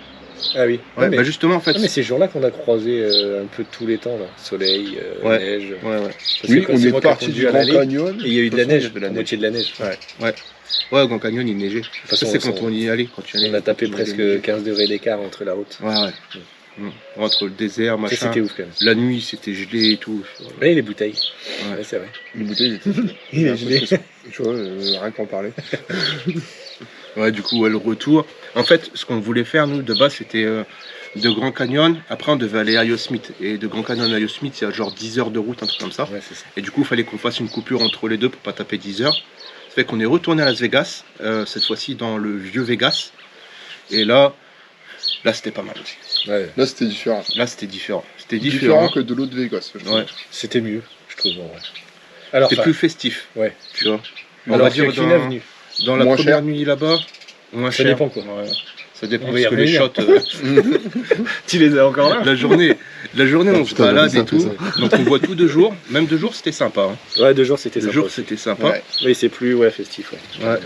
Ah oui. Ouais, mais... bah justement, en fait. Ah, mais c'est ce jour-là qu'on a croisé un peu tous les temps, là. Soleil, Ouais. neige. Ouais, ouais. Parce Oui, que quand on c'est est moi qui ai parti conduit du à Grand l'aller, Canyon. et il y a eu de la toute façon, neige, il y avait la moitié de la neige. Ouais, au Grand Canyon, il neigeait. Ça, façon, c'est quand on- on y allait. Quand tu y allais, On a tapé il presque neigeait. 15 degrés d'écart entre la route. Ouais, ouais. Entre le désert, Ça, machin. c'était ouf quand même. La nuit, c'était gelé et tout. Et les bouteilles. Ouais. Ouais, c'est vrai. Les bouteilles, étaient- Il est j'ai gelé. l'impression- Tu vois, rien qu'en parler. Ouais, du coup, ouais, le retour. En fait, ce qu'on voulait faire, nous, de base, c'était de Grand Canyon. Après, on devait aller à Yosemite. Et de Grand Canyon à Yosemite, il y a genre 10 heures de route, un truc comme ça. Ouais, c'est ça. Et du coup, il fallait qu'on fasse une coupure entre les deux pour pas taper 10 heures. Ça fait qu'on est retourné à Las Vegas, cette fois-ci dans le vieux Vegas. Et là c'était pas mal aussi. Ouais. Là, c'était différent. Là, c'était différent. C'était Différent différent. que de l'autre Vegas. je trouve. Ouais. C'était mieux, je trouve. En vrai. Alors, C'était enfin, plus festif. ouais. Tu vois. On alors va dire qu'une dans, avenue. dans la Moins première cher. nuit là-bas, moins Ça cher. dépend, quoi. Ouais. Ça dépend On va y parce que les revenir. shots. Tu les as encore là La journée, on se Putain, balade ça, et tout. Donc on voit tout 2 jours. Même 2 jours, c'était sympa. Hein. Ouais, 2 jours, c'était 2 sympa. jours, aussi. c'était sympa. Ouais. Oui, c'est plus festif. Ouais. Ouais.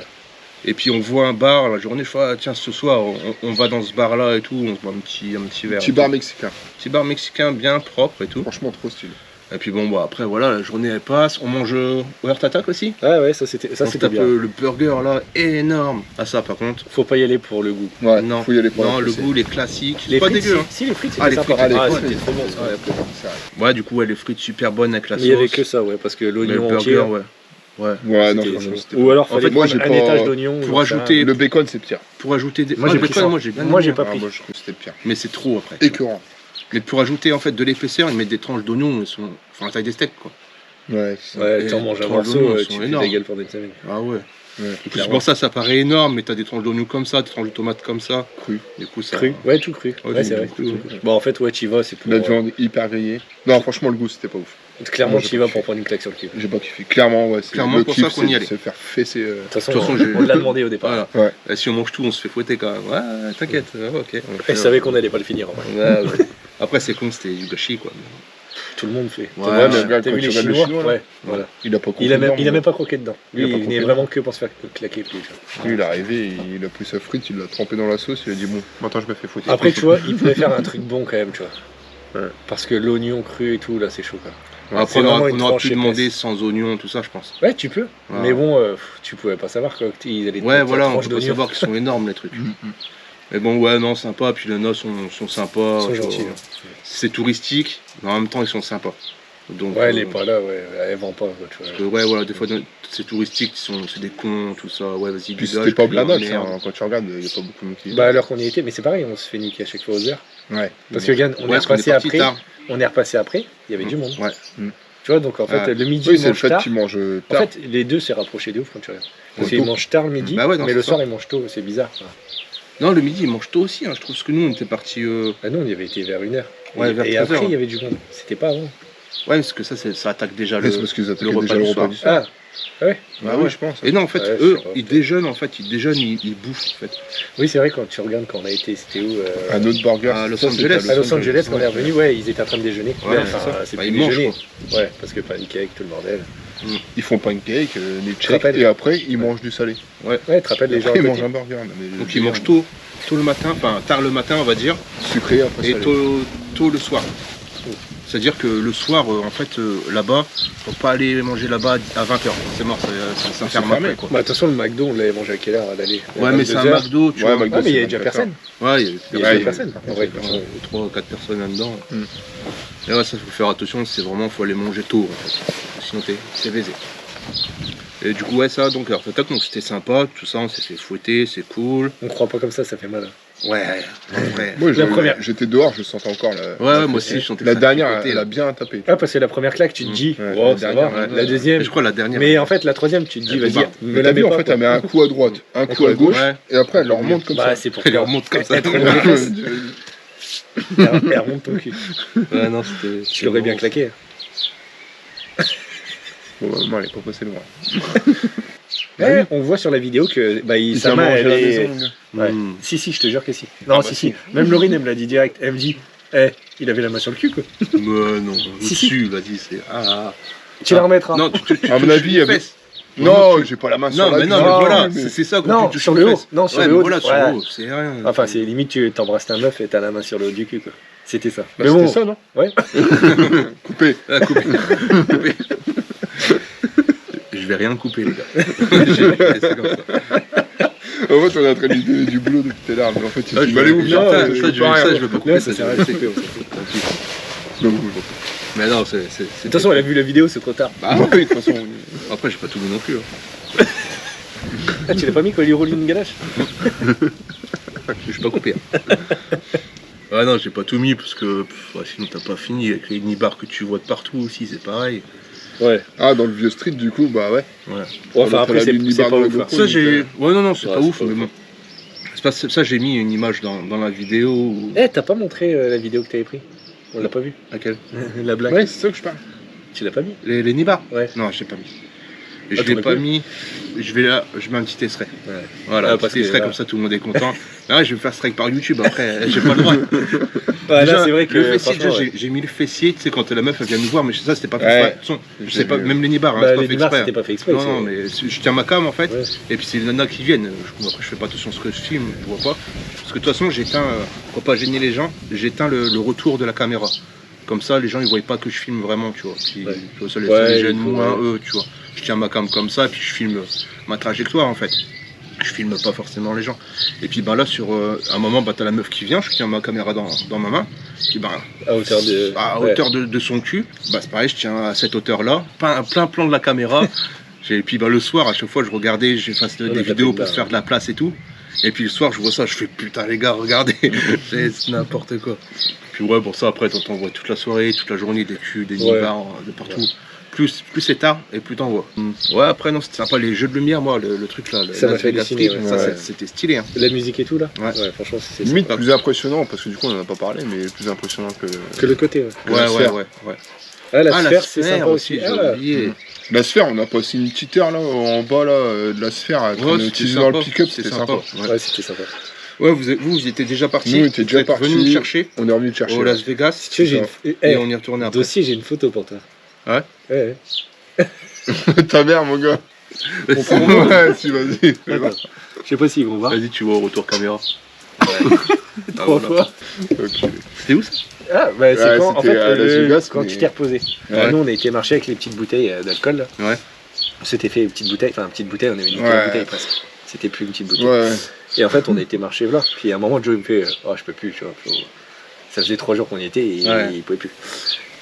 Et puis on voit un bar la journée, je fais ah, tiens ce soir on va dans ce bar là et tout, on se boit un petit verre. Petit bar mexicain. Petit bar mexicain bien propre et tout. Franchement, trop stylé. Et puis bon bah après voilà la journée elle passe, on mange au Heart Attack aussi. Ah ouais, ça c'était On se tape bien. le burger là énorme. Ah ça par contre. Faut pas y aller pour le goût. Ouais, Non, faut y aller pour non la le pousser. goût, les classiques. Les Pas frites, dégueu. Hein. si les frites, Ah, c'était les sympa. frites, Ah, les c'était frites. trop bon ça. Ouais, c'est vrai. Ouais du coup ouais, les frites super bonnes avec la Mais sauce. il y avait que ça, ouais, parce que Mais le l'oignon burger entier. ouais. Ouais. Ouais, non, c'était franchement, chaud. c'était Ou alors En fallait fait, moi, prendre j'ai un pas- étage d'oignon. pour ou ajouter- Le bacon, c'est pire. Pour ajouter des. Moi, j'ai le pris bacon, ça. moi j'ai bien Moi, aimé, j'ai pas hein. pris. Moi, je trouve que c'était pire. Mais c'est trop après. Écœurant. Mais pour ajouter en fait de l'épaisseur, ils mettent des tranches d'oignons, ils sont enfin la taille des steaks quoi. Ouais, c'est ça. Ouais, Et t'en manges un les tranches morceau, d'oignons tu sont fais ta énormes. gueule pendant une semaine. Ah ouais. Ouais. Du coup, c'est pour ça paraît énorme, mais t'as des tranches d'oignons comme ça, des tranches de tomates comme ça. Cru. Du coup, ça. Cru. Ouais, tout cru. Ouais, Ouais, j'ai c'est vrai. tout cru. Bon, en fait, ouais, t'y vas, c'est pour. La viande hyper grillée. Non, franchement, le goût, c'était pas ouf. Clairement, Moi, j'ai t'y pas vas pour prendre une claque sur le cul. De J'ai pas kiffé. Clairement, ouais. Clairement, le pour kiff, ça qu'on y c'est allait. de se faire fesser. toute façon, j'ai- on l'a demandé au départ. Voilà. Ouais. Et si on mange tout, on se fait fouetter quand même. Ouais, t'inquiète. Ouais, ok. Elle savait qu'on allait pas le finir en vrai. Ouais, ouais. Après, c'est con, c'était du gâchis quoi. Tout le monde fait. Ouais, T'as mais vu- regarde, t'as quand vu tu les regardes le Chinois Chinois, là. Ouais, voilà. Il a pas Il a même compris pas croqué dedans. Il a Lui, pas il venait croqué vraiment que pour se faire claquer. Lui. Lui, il est arrivé, il a pris sa frite, il l'a trempé dans la sauce, il a dit bon, maintenant je me fais foutre. Après, tu vois, il pouvait faire un truc bon quand même, tu vois. Ouais. Parce que l'oignon cru et tout, là, c'est chaud quand même. Après, c'est vraiment une on aura tranche pu épaisse. demander sans oignons, tout ça, je pense. Ouais, tu peux. Ouais. Mais bon, tu pouvais pas savoir quoi. Ils allaient te Ouais, mettre voilà, la on tranche peut pas d'oignon. savoir qu'ils sont énormes les trucs. Mm, Mais bon, ouais, non, sympa. Puis les noces sont sympas. Ils sont tu vois. gentils. C'est touristique, mais en même temps, ils sont sympas. Donc, Ouais, elle est pas là, ouais, elle vend pas, quoi, tu vois. parce que, ouais, voilà, des fois, c'est touristique, c'est des cons, tout ça. Ouais, vas-y, Puis du dodge, c'était pas puis la blindage, merde. hein, quand tu regardes, il n'y a pas beaucoup de monde qui. Bah, alors qu'on y était, mais c'est pareil, on se fait niquer à chaque fois aux heures. Ouais. Parce que, regarde, on Ouais, est parce qu'on est repassé parti après, tard. il y avait du monde. Ouais. Tu vois, donc en fait, Ah. le midi, Oui, ils c'est le mangent fait tard. qu'ils mangent En tard. fait, les deux s'est rapproché de ouf quand tu regardes. Parce Ouais, qu'ils tôt. mangent tard le midi, Bah ouais, non, mais c'est le ça. soir, ils mangent tôt, c'est bizarre. Quoi. Non, le midi, ils mangent tôt aussi. Hein. Je trouve que nous, on était partis. Bah non, on y avait été vers 1h. Ouais, vers et 13 après, heures. il y avait du monde. C'était pas avant. Ouais, parce que ça attaque déjà Ouais, c'est parce qu'ils attaquaient repas déjà du le repas soir. du soir. Ah, ouais. Bah Ah oui, ouais. je pense. Et non, en fait, Ouais, eux, je sais pas. ils déjeunent, ils bouffent, en fait. Oui, c'est vrai, quand tu regardes quand on a été, c'était où Un autre burger. À Los ça, c'était Angeles. À Los Angeles, quand on est Ouais. revenu, ouais, ils étaient en train de déjeuner. Ouais, Ouais, c'est enfin, ça. c'est Bah, plus ils mangent, déjeuner. Ouais, parce que pancake, tout le bordel. Ils font pancake, te milkshake, rappelles et après, ils mangent du salé. Ouais, tu te rappelles les gens à Après, ils côté mangent un burger. mais Donc ils mangent tôt le matin, enfin tard le matin, on va dire, Sucré, après et salé. tôt le soir. C'est-à-dire que le soir, en fait, là-bas, faut pas aller manger là-bas à 20h. C'est mort, ça ferme fermé, après, quoi. Bah, de toute façon, le McDo, on l'avait mangé à quelle heure à l'aller Ouais, mais c'est un 22 heures. McDo, tu Ouais, vois. McDo, Ah, mais il y c'est a déjà 24 personne. Ouais, Il y a Ouais, déjà il y a- personne. En vrai. 3 ou 4 personnes là-dedans. Mm. Et ouais, ça, faut faire attention, c'est vraiment, faut aller manger tôt, en fait. Sinon, c'est baisé. Et du coup, ouais, ça, donc, alors, toc, donc c'était sympa, tout ça, on s'est fait fouetter, c'est cool. On croit pas comme ça fait mal. Ouais, en vrai. Moi, La première. j'étais dehors, je sentais encore la. Ouais, moi aussi, je sentais que La ça dernière, picotait, elle là. a bien tapé. Ah, parce que la première claque, tu te dis, Ouais, oh, la ça dernière, va. ouais. La deuxième. Et je crois la dernière. Mais en fait, la troisième, tu te dis, Elle vas-y, bombarde. me Mais la t'as mets vu, en pas, fait, quoi. elle met un coup à droite, un coup à gauche, Ouais. et après, elle leur remonte comme Bah, ça. c'est pour Elle que- remonte comme ça. Elle te remonte les fesses. Elle remonte ton cul. Ouais, non, c'était. Je l'aurais bien claqué. Bon, bah, maman, elle est pas passée loin. Ouais, on voit sur la vidéo que bah, Il sa s'est main, mangé elle à la est... maison, le gars. Ouais. Mm. Si, je te jure que si. Non, bah si, si. si. Même Laurine, elle me l'a dit direct. Elle me dit, il avait la main sur le cul, quoi. Non, Si, au-dessus, vas-y, c'est. Ah. Tu la remettras. Non, tu À mon avis, il y avait. fesses. Non, j'ai pas la main sur Non, la mais non, cuisse. mais voilà, mais- c'est ça quand Non, tu touches sur les le haut. fesses. Non, sur Ouais, le mais haut. voilà, sur Ouais. le haut, c'est rien. Enfin, c'est limite, tu t'embrasses ta meuf et t'as la main sur le haut du cul, quoi. C'était ça. Bah, mais bon, c'était ça, non ouais. Coupé. Ah, coupé. Coupé. Je vais rien couper, les gars. Je vais laisser comme ça. En fait, on est en train de lui donner du boulot depuis tout à l'heure, mais en fait, il Ah, se dit, je bah, allez vous vais- faire ça, ça, ça, je je veux vais- pas rien. ça, je veux pas couper. Là, ça s'est arrêté, on s'en fout. Donc, Mais non, c'est. De toute façon, elle a vu la vidéo, c'est trop tard. Bah, oui, de toute façon, après, j'ai pas tout vu non plus. Hein. Ah, tu l'as pas mis quand il lui roule une ganache? Je suis pas coupé. Hein. Ah non, j'ai pas tout mis parce que sinon t'as pas fini. Avec les nibards que tu vois de partout aussi, c'est pareil. Ouais. Ah, dans le vieux street, du coup, bah ouais. Ouais. Enfin, après, c'est pas ouf. beaucoup. Ça, j'ai. Ouais, non, c'est Ouais, pas c'est ouf, pas mais ouf. bon. C'est pas... Ça, j'ai mis une image dans la vidéo. Où... Eh, t'as pas montré la vidéo que t'avais pris? On l'a pas vu. Laquelle? La blague. Ouais, c'est ça que je parle. Tu l'as pas mis? Les nibards? Ouais. Non, je l'ai pas mis. Et Ah, je l'ai t'en as pas plus mis. Je mets un petit extrait. Ouais. Voilà, Ah, un parce petit que, extrait là- comme ça, tout le monde est content. Ah ouais, je vais me faire strike par YouTube après, j'ai pas le droit. Ouais, Déjà, là, c'est vrai que. le fessier, franchement, déjà, j'ai mis le fessier, tu sais, quand la meuf elle vient nous voir, mais ça c'était pas fait Ouais. exprès. De toute façon, je sais pas, même les nibards, hein, bah, c'est pas les fait nibards, exprès. c'était pas fait exprès. Non, c'est- non, mais je tiens ma cam en fait, Ouais. et puis c'est les nanas qui viennent. Après, je fais pas attention à ce que je filme, je vois pas. Parce que de toute façon, j'éteins, pour pas gêner les gens, j'éteins le retour de la caméra. Comme ça, les gens ils voient pas que je filme vraiment, tu vois. Puis, Ouais. tu vois, ça les, Ouais, ça les gêne il faut, moins, ouais. eux, tu vois. Je tiens ma cam comme ça, puis je filme ma trajectoire en fait. Je filme pas forcément les gens. Et puis bah là, sur un moment, bah, t'as la meuf qui vient, je tiens ma caméra dans ma main. Puis bah, À hauteur de. à ouais. hauteur de son cul, bah c'est pareil, je tiens à cette hauteur-là, plein plan de la caméra. Et puis bah, le soir, à chaque fois, je regardais, j'ai fait On a des tapé vidéos le pour bar, se faire de la place et tout. Et puis le soir, je vois ça, je fais putain les gars, regardez, c'est n'importe quoi. Puis ouais, bon ça après, t'en vois toute la soirée, toute la journée, des culs, des Ouais. nibards, de partout. Plus c'est tard et plus t'en vois. Ouais, après non, c'était sympa, les jeux de lumière, moi, le truc là, Ça m'a Las fait Vegas halluciner, Strip, ouais. ça, Ouais. c'était stylé. Hein. La musique et tout là? Ouais. Franchement, c'est Limite ça. plus impressionnant, parce que du coup, on en a pas parlé, mais plus impressionnant que. que le côté. Ouais. Ouais, La sphère. ouais. Ah, la Ah, sphère, c'est sympa aussi, aussi. j'ai Ah, oublié. La sphère, on a passé une petite heure là, en bas là, de la sphère, qu'on a c'était utilisée dans le sympa, pick-up, c'était sympa. Ouais, ouais, c'était sympa. Ouais, vous étiez déjà partis. Nous, on était déjà Vous êtes venus partis. me chercher On est revenu le chercher. au Las Vegas. Si tu veux, j'ai ça. une. Et Eh, on y est retourné après. dossier, j'ai une photo pour toi. Ouais. Ouais. Ta mère, mon gars. Vas-y, Ouais, si, vas-y. Attends. Je sais pas s'ils vont voir. tu vois au retour caméra. Trois fois. Ok. C'était où ça? Ah, bah c'est Ouais, quand, en c'était fait, à Las Vegas, quand mais- tu t'es reposé. Ouais. Nous, on a été marcher avec les petites bouteilles d'alcool. Là. Ouais. On s'était fait une petite bouteille, enfin, une petite bouteille, on avait une Ouais. bouteille presque. C'était plus une petite bouteille. Ouais, Et en fait, on a été marcher là. Puis à un moment, Joe il me fait oh, je peux plus, tu vois. Ça faisait 3 jours qu'on y était et Ouais. il pouvait plus.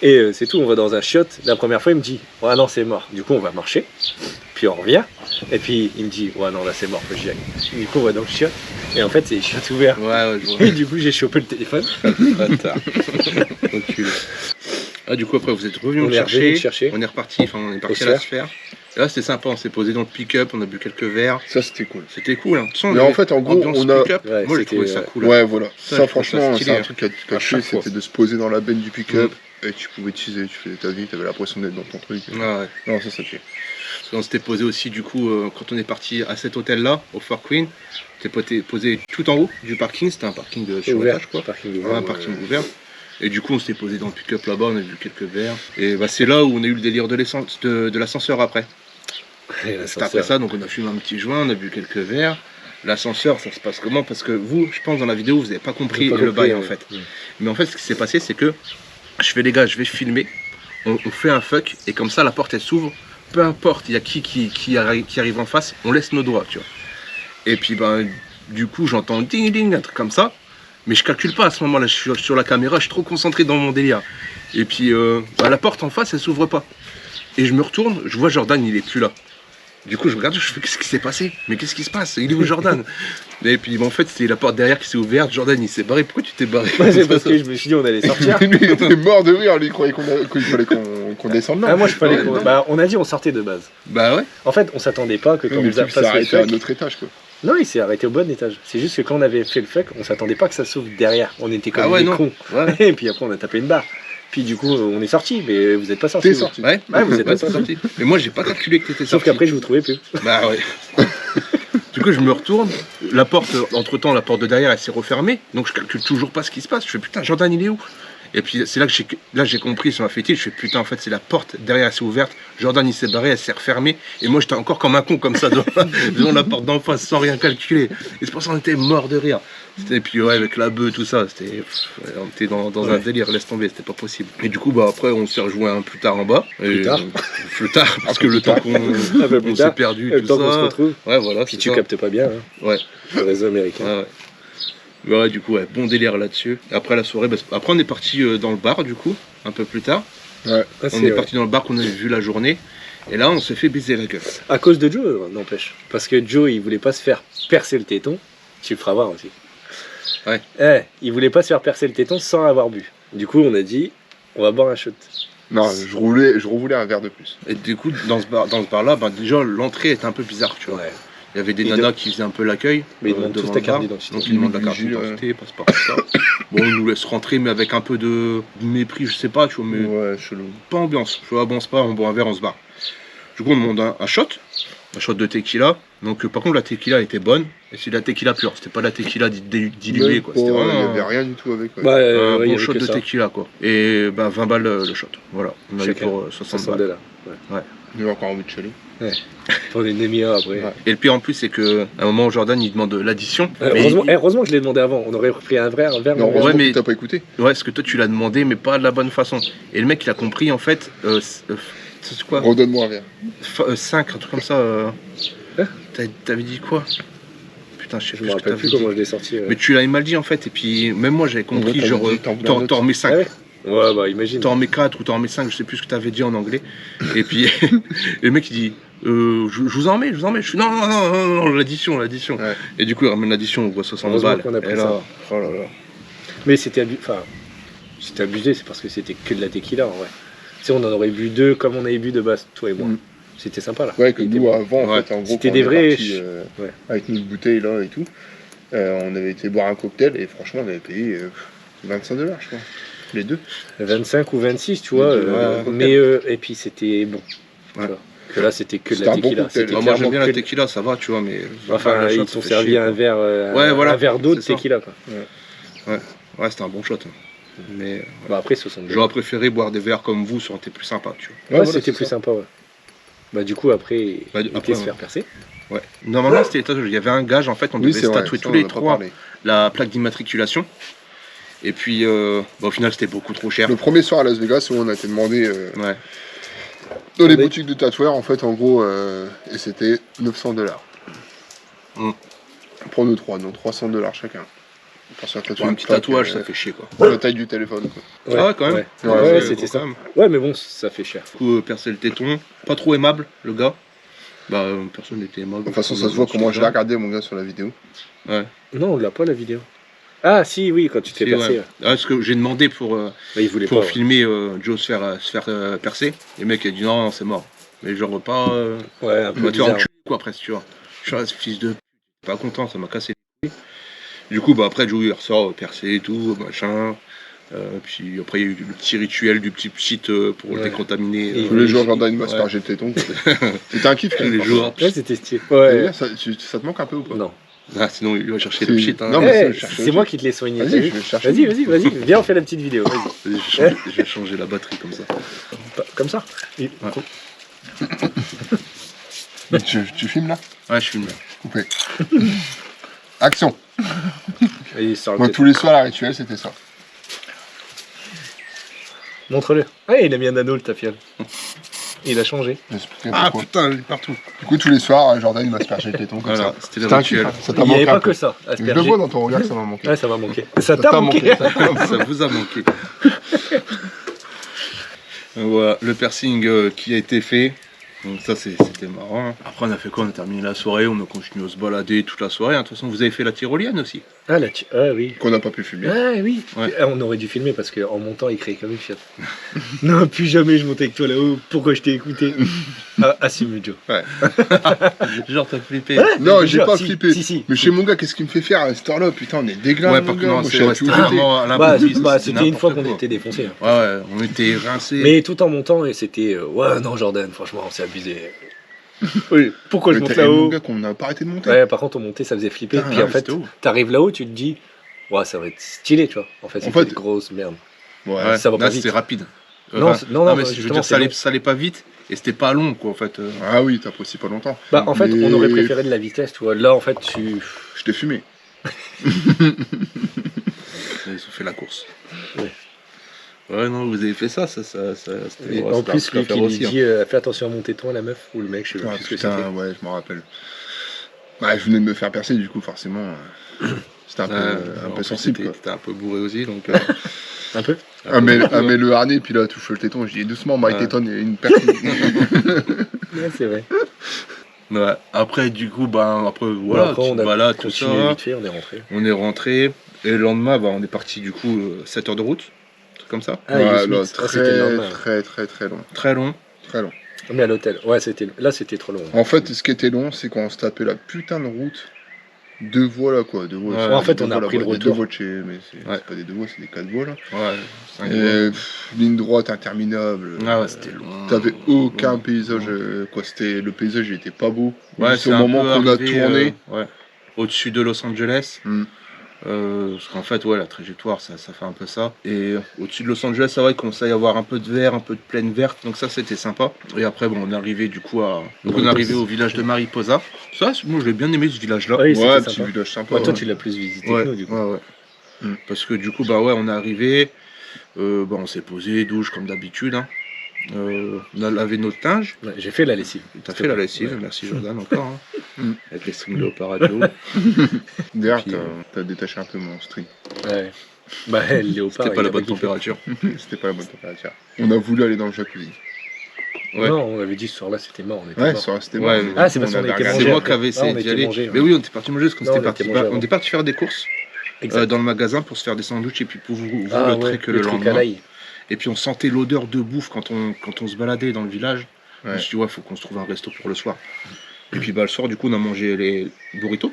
Et c'est tout, on va dans un chiotte. La première fois, il me dit, ouais, non, c'est mort. Du coup, on va marcher. Puis on revient. Et puis il me dit, ouais, non, là, c'est mort, faut que j'y aille. Du coup, on va dans le chiotte. Et en fait, c'est les chiottes ouverts. Ouais, je vois. Et du coup, j'ai chopé le téléphone. Bâtard. Enculé. Ah, du coup, après, vous êtes revenu On le est revenu le chercher. chercher. On est reparti, enfin, on est parti Au à la Sphère. sphère. Et là, c'était sympa, on s'est posé dans le pick-up, on a bu quelques verres. Ça, c'était cool. C'était cool, hein. De toute façon, Mais en fait, en gros, ambiance on a- pick-up, Ouais, moi, j'ai c'était, trouvé ça cool. hein. Ouais, voilà. Ça, Ça, je trouve ça franchement, stylé, c'est un hein. truc qui a À tué, chaque fois. c'était de se poser dans la benne du pick-up et tu pouvais utiliser, tu faisais ta vie, t'avais l'impression d'être dans ton truc. Ouais, ouais. Non, ça tue. Parce qu'on s'était posé aussi, du coup, quand on est parti à cet hôtel-là, au Fort Queen, on s'était posé tout en haut du parking, c'était un parking de C'est sur ouvert. étage, quoi. Parking Ouais, ouvert. un parking ouvert. Et du coup, on s'était posé dans le pick-up là-bas, on a vu quelques verres. Et bah, c'est là où on a eu le délire de l'ascenseur après. Et C'est l'ascenseur. après ça, donc on a fumé un petit joint, on a bu quelques verres. L'ascenseur, ça se passe comment? Parce que vous, je pense, dans la vidéo, vous n'avez pas compris J'ai pas le compris, bail en ouais. fait. Mais en fait, ce qui s'est passé, c'est que je fais les gars, je vais filmer, on fait un fuck, et comme ça, la porte elle s'ouvre. Peu importe, il y a qui arrive en face, on laisse nos doigts, tu vois. Et puis, ben, du coup, j'entends ding ding, un truc comme ça. Mais je calcule pas à ce moment-là, je suis sur la caméra, je suis trop concentré dans mon délire. Et puis, bah, la porte en face, elle s'ouvre pas. Et je me retourne, je vois Jordan, il est plus là. Du coup, je regarde, je fais qu'est-ce qui s'est passé? Mais qu'est-ce qui se passe? Il est où Jordan? Et puis, en fait, c'est la porte derrière qui s'est ouverte. Jordan, il s'est barré. Pourquoi tu t'es barré? Ouais, c'est parce que je me suis dit, on allait sortir. Lui, il était mort de rire, lui, il croyait qu'il fallait qu'on descende là. Ah, moi, je fallais Ouais, qu'on- non. bah, on a dit, on sortait de base. Bah ouais. En fait, on s'attendait pas que quand Oui, mais on nous a le truc s'est passé le arrêté à fuck. notre étage, quoi. Non, il s'est arrêté au bon étage. C'est juste que quand on avait fait le fuck, on s'attendait pas que ça s'ouvre derrière. On était comme Ah ouais, des non. cons. Ouais. Et puis après, on a tapé une barre. Puis du coup, on est sorti, mais vous êtes pas sorti. T'es vous. sorti. Ouais, Ouais, vous êtes pas ouais, sorti. Mais moi, j'ai pas calculé que t'étais Sauf sorti. qu'après, je vous trouvais plus. Bah ouais. Du coup, je me retourne. La porte, entre-temps, la porte de derrière, elle s'est refermée. Donc, je calcule toujours pas ce qui se passe. Je fais putain, Jordan, il est où? Et puis, c'est là que j'ai compris, ça m'a fait tilt. Je fais putain, en fait, c'est la porte derrière, elle s'est ouverte. Jordan, il s'est barré, elle s'est refermée. Et moi, j'étais encore comme un con, comme ça, devant la porte d'en face, sans rien calculer. Et c'est pour ça qu'on était mort de rire. Et puis, ouais, avec la bœuf, tout ça, on était dans un délire, laisse tomber, c'était pas possible. Et du coup, bah, après, on s'est rejoint un plus tard en bas. Plus tard. Plus tard, parce que le temps qu'on Un peu plus on s'est tard. perdu, Le tout temps qu'on se ça. retrouve. Ouais, voilà. Puis c'est tu ça. captes pas bien, hein, Ouais. le réseau américain. Ouais, ouais. Ouais, du coup, ouais, bon délire là-dessus. Et après la soirée, bah, après on est parti dans le bar, du coup, un peu plus tard. Ouais. Ah, On est parti dans le bar qu'on avait vu la journée. Et là, on s'est fait baiser la gueule. À cause de Joe, n'empêche. Parce que Joe, il voulait pas se faire percer le téton. Tu le feras voir aussi. Ouais. Il voulait pas se faire percer le téton sans avoir bu. Du coup, on a dit, on va boire un shot. Non, je revoulais un verre de plus. Et du coup, dans ce bar-là, bah, déjà, l'entrée était un peu bizarre, tu vois. Ouais. Il y avait des Ils nanas qui faisaient un peu l'accueil. Mais ils demandent tous devant ta le carte bar. d'identité. Donc ils demandent la carte Jules, d'identité, passeport, tout ça. Bon, on nous laisse rentrer, mais avec un peu de mépris, je sais pas, tu vois, mais Ouais, chelou. pas ambiance. Je vois, bon, c'est pas, on boit un verre, on se barre. Du coup, on demande un shot de tequila. Donc, par contre, la tequila était bonne. Et c'est de la tequila pure. C'était pas la tequila diluée, quoi. C'était Il vraiment n'y avait rien du tout avec. Ouais. Bah, un ouais, il y bon avait shot que de ça. tequila, quoi. Et bah, 20 balles le shot. Voilà. On a eu Chacun. pour 60 60 balles. $. Il y avait encore envie de chaler. Pour une demi-heure après. Ouais. Et le pire en plus, c'est qu'à un moment, Jordan, il demande l'addition. Mais Heureusement que je l'ai demandé avant. On aurait repris un verre. Non, ouais, heureusement mais- que t'as pas écouté. ouais, parce que toi, tu l'as demandé, mais pas de la bonne façon. Et le mec, il a compris, en fait, c'est quoi Redonne-moi un verre. 5, un truc comme ça. Hein T'avais dit quoi? Putain, je sais Je plus me ce que rappelle t'avais plus dit. comment je l'ai sorti. Mais tu l'avais mal dit en fait, et puis même moi j'avais compris, Ouais, genre t'avais dit, t'en voulais un autre. t'en remets 5. Ah ouais Ouais, bah imagine. T'en remets 4 ou t'en remets 5, je sais plus ce que t'avais dit en anglais. Et puis et le mec il dit je vous en mets. Je suis non, l'addition. Ouais. Et du coup il ramène l'addition, on voit 60 Heureusement balles. qu'on a pris Et là, ça. oh là là. Mais c'était abusé, c'est parce que c'était que de la tequila en vrai. Tu sais, on en aurait bu 2 comme on avait bu de base, toi et moi. Mm. C'était sympa là. Ouais, que Il était nous, bon. avant, en Ouais. fait, en gros, C'était quand des on est vrais parti, ouais. avec notre bouteille là et tout, on avait été boire un cocktail et franchement, on avait payé 25 $, je crois. Les deux. 25 ou 26, tu vois. Ouais, mais et puis c'était bon. tu Ouais. vois. Que là, c'était que de C'était la un bon tequila. cocktail. C'était Bah, moi j'aime clairement bien la que- tequila, ça va, tu vois, mais. Enfin, le shot, ils ça t'ont fait servi chier, un quoi. verre, Ouais, voilà, un verre d'eau de c'est ça. tequila quoi. Ouais, c'était un bon shot. Mais Bah après 60 $. j'aurais préféré boire des verres comme vous, ça aurait été plus sympa, tu vois. Ouais, voilà, c'était c'est plus ça. sympa, ouais. Bah du coup après, Bah, il après, était se ouais. faire percer. Ouais. Normalement, c'était étage, il y avait un gage, en fait, on Oui, devait c'est vrai. statuer ça, tous on les en a pas trois parlé. la plaque d'immatriculation. Et puis, bah, au final, c'était beaucoup trop cher. Le premier soir à Las Vegas où on a été demandé Ouais. dans les On est- boutiques de tatoueurs, en fait, en gros, et c'était 900 $. Mm. Pour nous trois, donc 300 $ chacun. Parce que Pour un petit tatouage, ça fait chier quoi. La taille du téléphone, quoi. Ah ouais, quand même. Ouais, c'est c'était quand ça. même. Ouais, mais bon, ça fait cher. Du coup, percer le téton, pas trop aimable, le gars. Bah, personne n'était aimable. De toute façon, ça se voit comment je l'ai regardé, mon gars, sur la vidéo. Ouais. Non, on l'a pas la vidéo. Ah, si, oui, quand tu te fais Si, percer. ouais. Ah, parce que j'ai demandé pour Bah, il voulait pas. filmer Joe se faire percer. Et le mec a dit non, c'est mort. Mais genre pas. Ouais, un On peu va te faire bizarre. enculer, quoi, presque, tu vois. Je suis là, ce fils de. Pas content, ça m'a cassé les couilles. Du coup, bah après, Joe il ressort percé et tout, machin. Puis après, il y a eu le petit rituel du petit pchit pour le décontaminer. Et Tous les jours, Jordan, il ouais. m'aspergeait le téton. C'était un kiff, quand même. Les jours. Ouais, c'était stylé. Et Ouais. là, ça te manque un peu ou pas? Non. Ah, sinon, il va chercher C'est- le pchit. Hein. Non, mais Eh, je cherche c'est le moi truc. qui te l'ai soigné. Vas-y, t'as je vu vais chercher. Vas-y. Viens, on fait la petite vidéo. Vas-y. Je vais changer la batterie comme ça. Comme ça. Et- Tu filmes là? Ouais, je filme là. Coupé. Action. Vas-y, sors le Moi, tête. tous les soirs, la rituel, c'était ça. Montre-le. Ah, il a mis un anneau, le tafiole. Il a changé. J'expliquerai Ah pourquoi. putain, il est partout. Du coup, tous les soirs, Jordan, il m'aspergeait le téton comme Voilà, ça. c'était le C'était un rituel. kiff, hein. Ça Il t'a n'y avait manqué un pas peu. que ça. Je le Asperger. vois dans ton regard que ça m'a manqué. Ouais, ça m'a manqué. Ça t'a manqué. Ça vous a manqué. Voilà, le piercing qui a été fait. Donc ça c'était marrant. Après on a fait quoi? On a terminé la soirée, on a continué à se balader toute la soirée. De toute façon vous avez fait la tyrolienne aussi. Ah, oui. Qu'on n'a pas pu filmer. Ah oui, Ouais. Ah, on aurait dû filmer parce qu'en montant il criait comme une fiotte. Non, plus jamais je montais avec toi là-haut, pourquoi je t'ai écouté? Assume Joe. Genre t'as flippé. Non, Je j'ai jure, pas si, flippé. si. Mais chez mon gars, qu'est-ce qu'il me fait faire à cette heure-là? Putain, on est déglingue, Ouais, mon par contre gars. non, Moi, je c'est sais vrai, tout c'était jeter. vraiment à Bah, l'improviste, c'était une fois qu'on n'importe était défoncés. Hein. quoi. Ouais, on était rincés. Mais tout en montant, et c'était ouais, non, Jordan, franchement, c'est abusé. Oui. Pourquoi je Mais monte t'as- mon là-haut? gars, qu'on n'a pas arrêté de monter. Ouais, par contre, on montait, ça faisait flipper. Putain, Puis ouais, en fait, c'était ouf. t'arrives là-haut, tu te dis, ouais, ça va être stylé, tu vois. En fait, c'était une grosse merde. Ouais. ça va pas là, vite. c'était rapide. Non, non, mais je veux justement, dire, c'est ça allait pas vite et c'était pas long quoi en fait. Ah oui, t'apprécies pas longtemps. Bah, en fait, Mais- on aurait préféré de la vitesse, tu vois. Là, en fait, Je t'ai fumé. Ils ont fait la course. Ouais. Ouais, non, vous avez fait ça c'était Et ouais, en c'était plus, un lui truc à qui faire lui aussi, hein. dit fais attention à mon téton, la meuf ou le mec, je sais Ah, plus ce que c'était. putain, ouais, je m'en rappelle. Bah, je venais de me faire percer, du coup, forcément. C'était un peu, En un peu plus, sensible, quoi. T'étais un peu bourré aussi donc. Un peu Mais le harnais, puis là, touche le téton. Je dis doucement, Mike Ouais. Téton, il y a une personne. Ouais, c'est vrai. Ouais. Après, du coup, après, voilà, Après, tu on te a balades, tout continué ça. vite fait, on est rentré. On est rentré. Et le lendemain, on est parti, du coup, 7 heures de route. Un truc comme ça. Ah, Ouais, Yosemite. là, Ah, c'était le lendemain. très long. Très long. Très long. Mais à l'hôtel. Ouais, c'était trop long. En fait, ce qui était long, c'est quand on se tapait la putain de route. Deux voies là, quoi. Deux voies. Ouais, C'est en fait, deux on a voies, pris là-bas. le Il y a deux retour. voies de chez, mais c'est Ouais. pas des deux voies, c'est des quatre voies là. Ouais. 5 Ligne droite interminable. Ah ouais, c'était long. T'avais aucun paysage, quoi. Le paysage, il était pas beau. Ouais, Juste c'est au un moment peu qu'on a arrivé, tourné. ouais, au-dessus de Los Angeles. Hmm. Parce qu'en fait, ouais, la trajectoire, ça fait un peu ça. Et au-dessus de Los Angeles, c'est vrai qu'il commençait à y avoir un peu de vert, un peu de plaine verte. Donc ça, c'était sympa. Et après, on est arrivé du coup au village de Mariposa. Ça, moi, je l'ai bien aimé ce village-là. Oui, c'était Ouais, sympa. petit village sympa. Ouais, toi, ouais. tu l'as plus visité Ouais, que nous, du coup. ouais. Mm. Parce que du coup, on est arrivé. On s'est posé, douche comme d'habitude. Hein. On a lavé notre linge. Ouais, j'ai fait la lessive. T'as fait la lessive, merci Jordan encore. Hein. Mm. Avec les strings Léopard radio. D'ailleurs, Puis, t'as détaché un peu mon string. Ouais. Bah, le léopard. C'était pas il la a bonne kiffé. température. C'était pas la bonne température. On a voulu aller dans le jacuzzi. Ouais. Non, on avait dit ce soir-là, c'était mort. On était Ouais, mort. ça restait Ouais, mort. Ah, c'est parce qu'on avait était regardé. C'est mangé moi après. qui avais Ah, essayé on d'y était aller. mangé, ouais. Mais oui, on était parti manger parce qu'on Non, était on parti. était mangé avant. On était parti faire des courses Exact. dans le magasin pour se faire des sandwichs et puis pour vous Ah, le ouais, trek le le truc à lendemain. l'ail. Et puis on sentait l'odeur de bouffe quand on se baladait dans le village. Je me Ouais. suis dit, faut qu'on se trouve un resto pour le soir. Et puis le soir, du coup, on a mangé les burritos.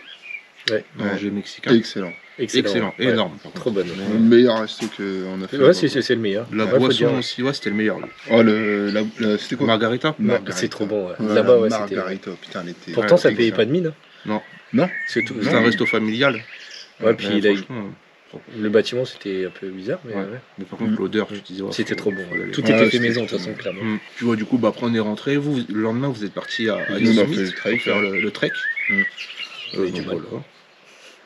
Ouais. On a mangé mexicain. Excellent. Excellent, Ouais. énorme. par contre. Trop bonne. Le meilleur resto qu'on a fait. Ouais, là-bas, c'est le meilleur. La Ouais, faut boisson dire. aussi, ouais, c'était le meilleur. quoi. Oh, c'était quoi? Margarita. Margarita. C'est trop bon. Ouais. Ouais, Là-bas, la ouais, c'était. Margarita, putain, elle était. Pourtant, ça ouais, payait excellent. pas de mine. Non. C'est tout. C'était un resto familial. Ouais, puis il a- franchement, le bâtiment, c'était un peu bizarre, mais Ouais. ouais. mais par contre, l'odeur, je disais, ouais, C'était trop bon. faut y aller. Tout Ouais, était fait c'était maison, de trop toute façon, bon. clairement. Tu vois, du coup, après on est rentré. Vous, le lendemain, vous êtes parti à Nous, on a Yosemite fait le trek, pour faire le trek. Mm. On a eu du Donc, mal. voilà.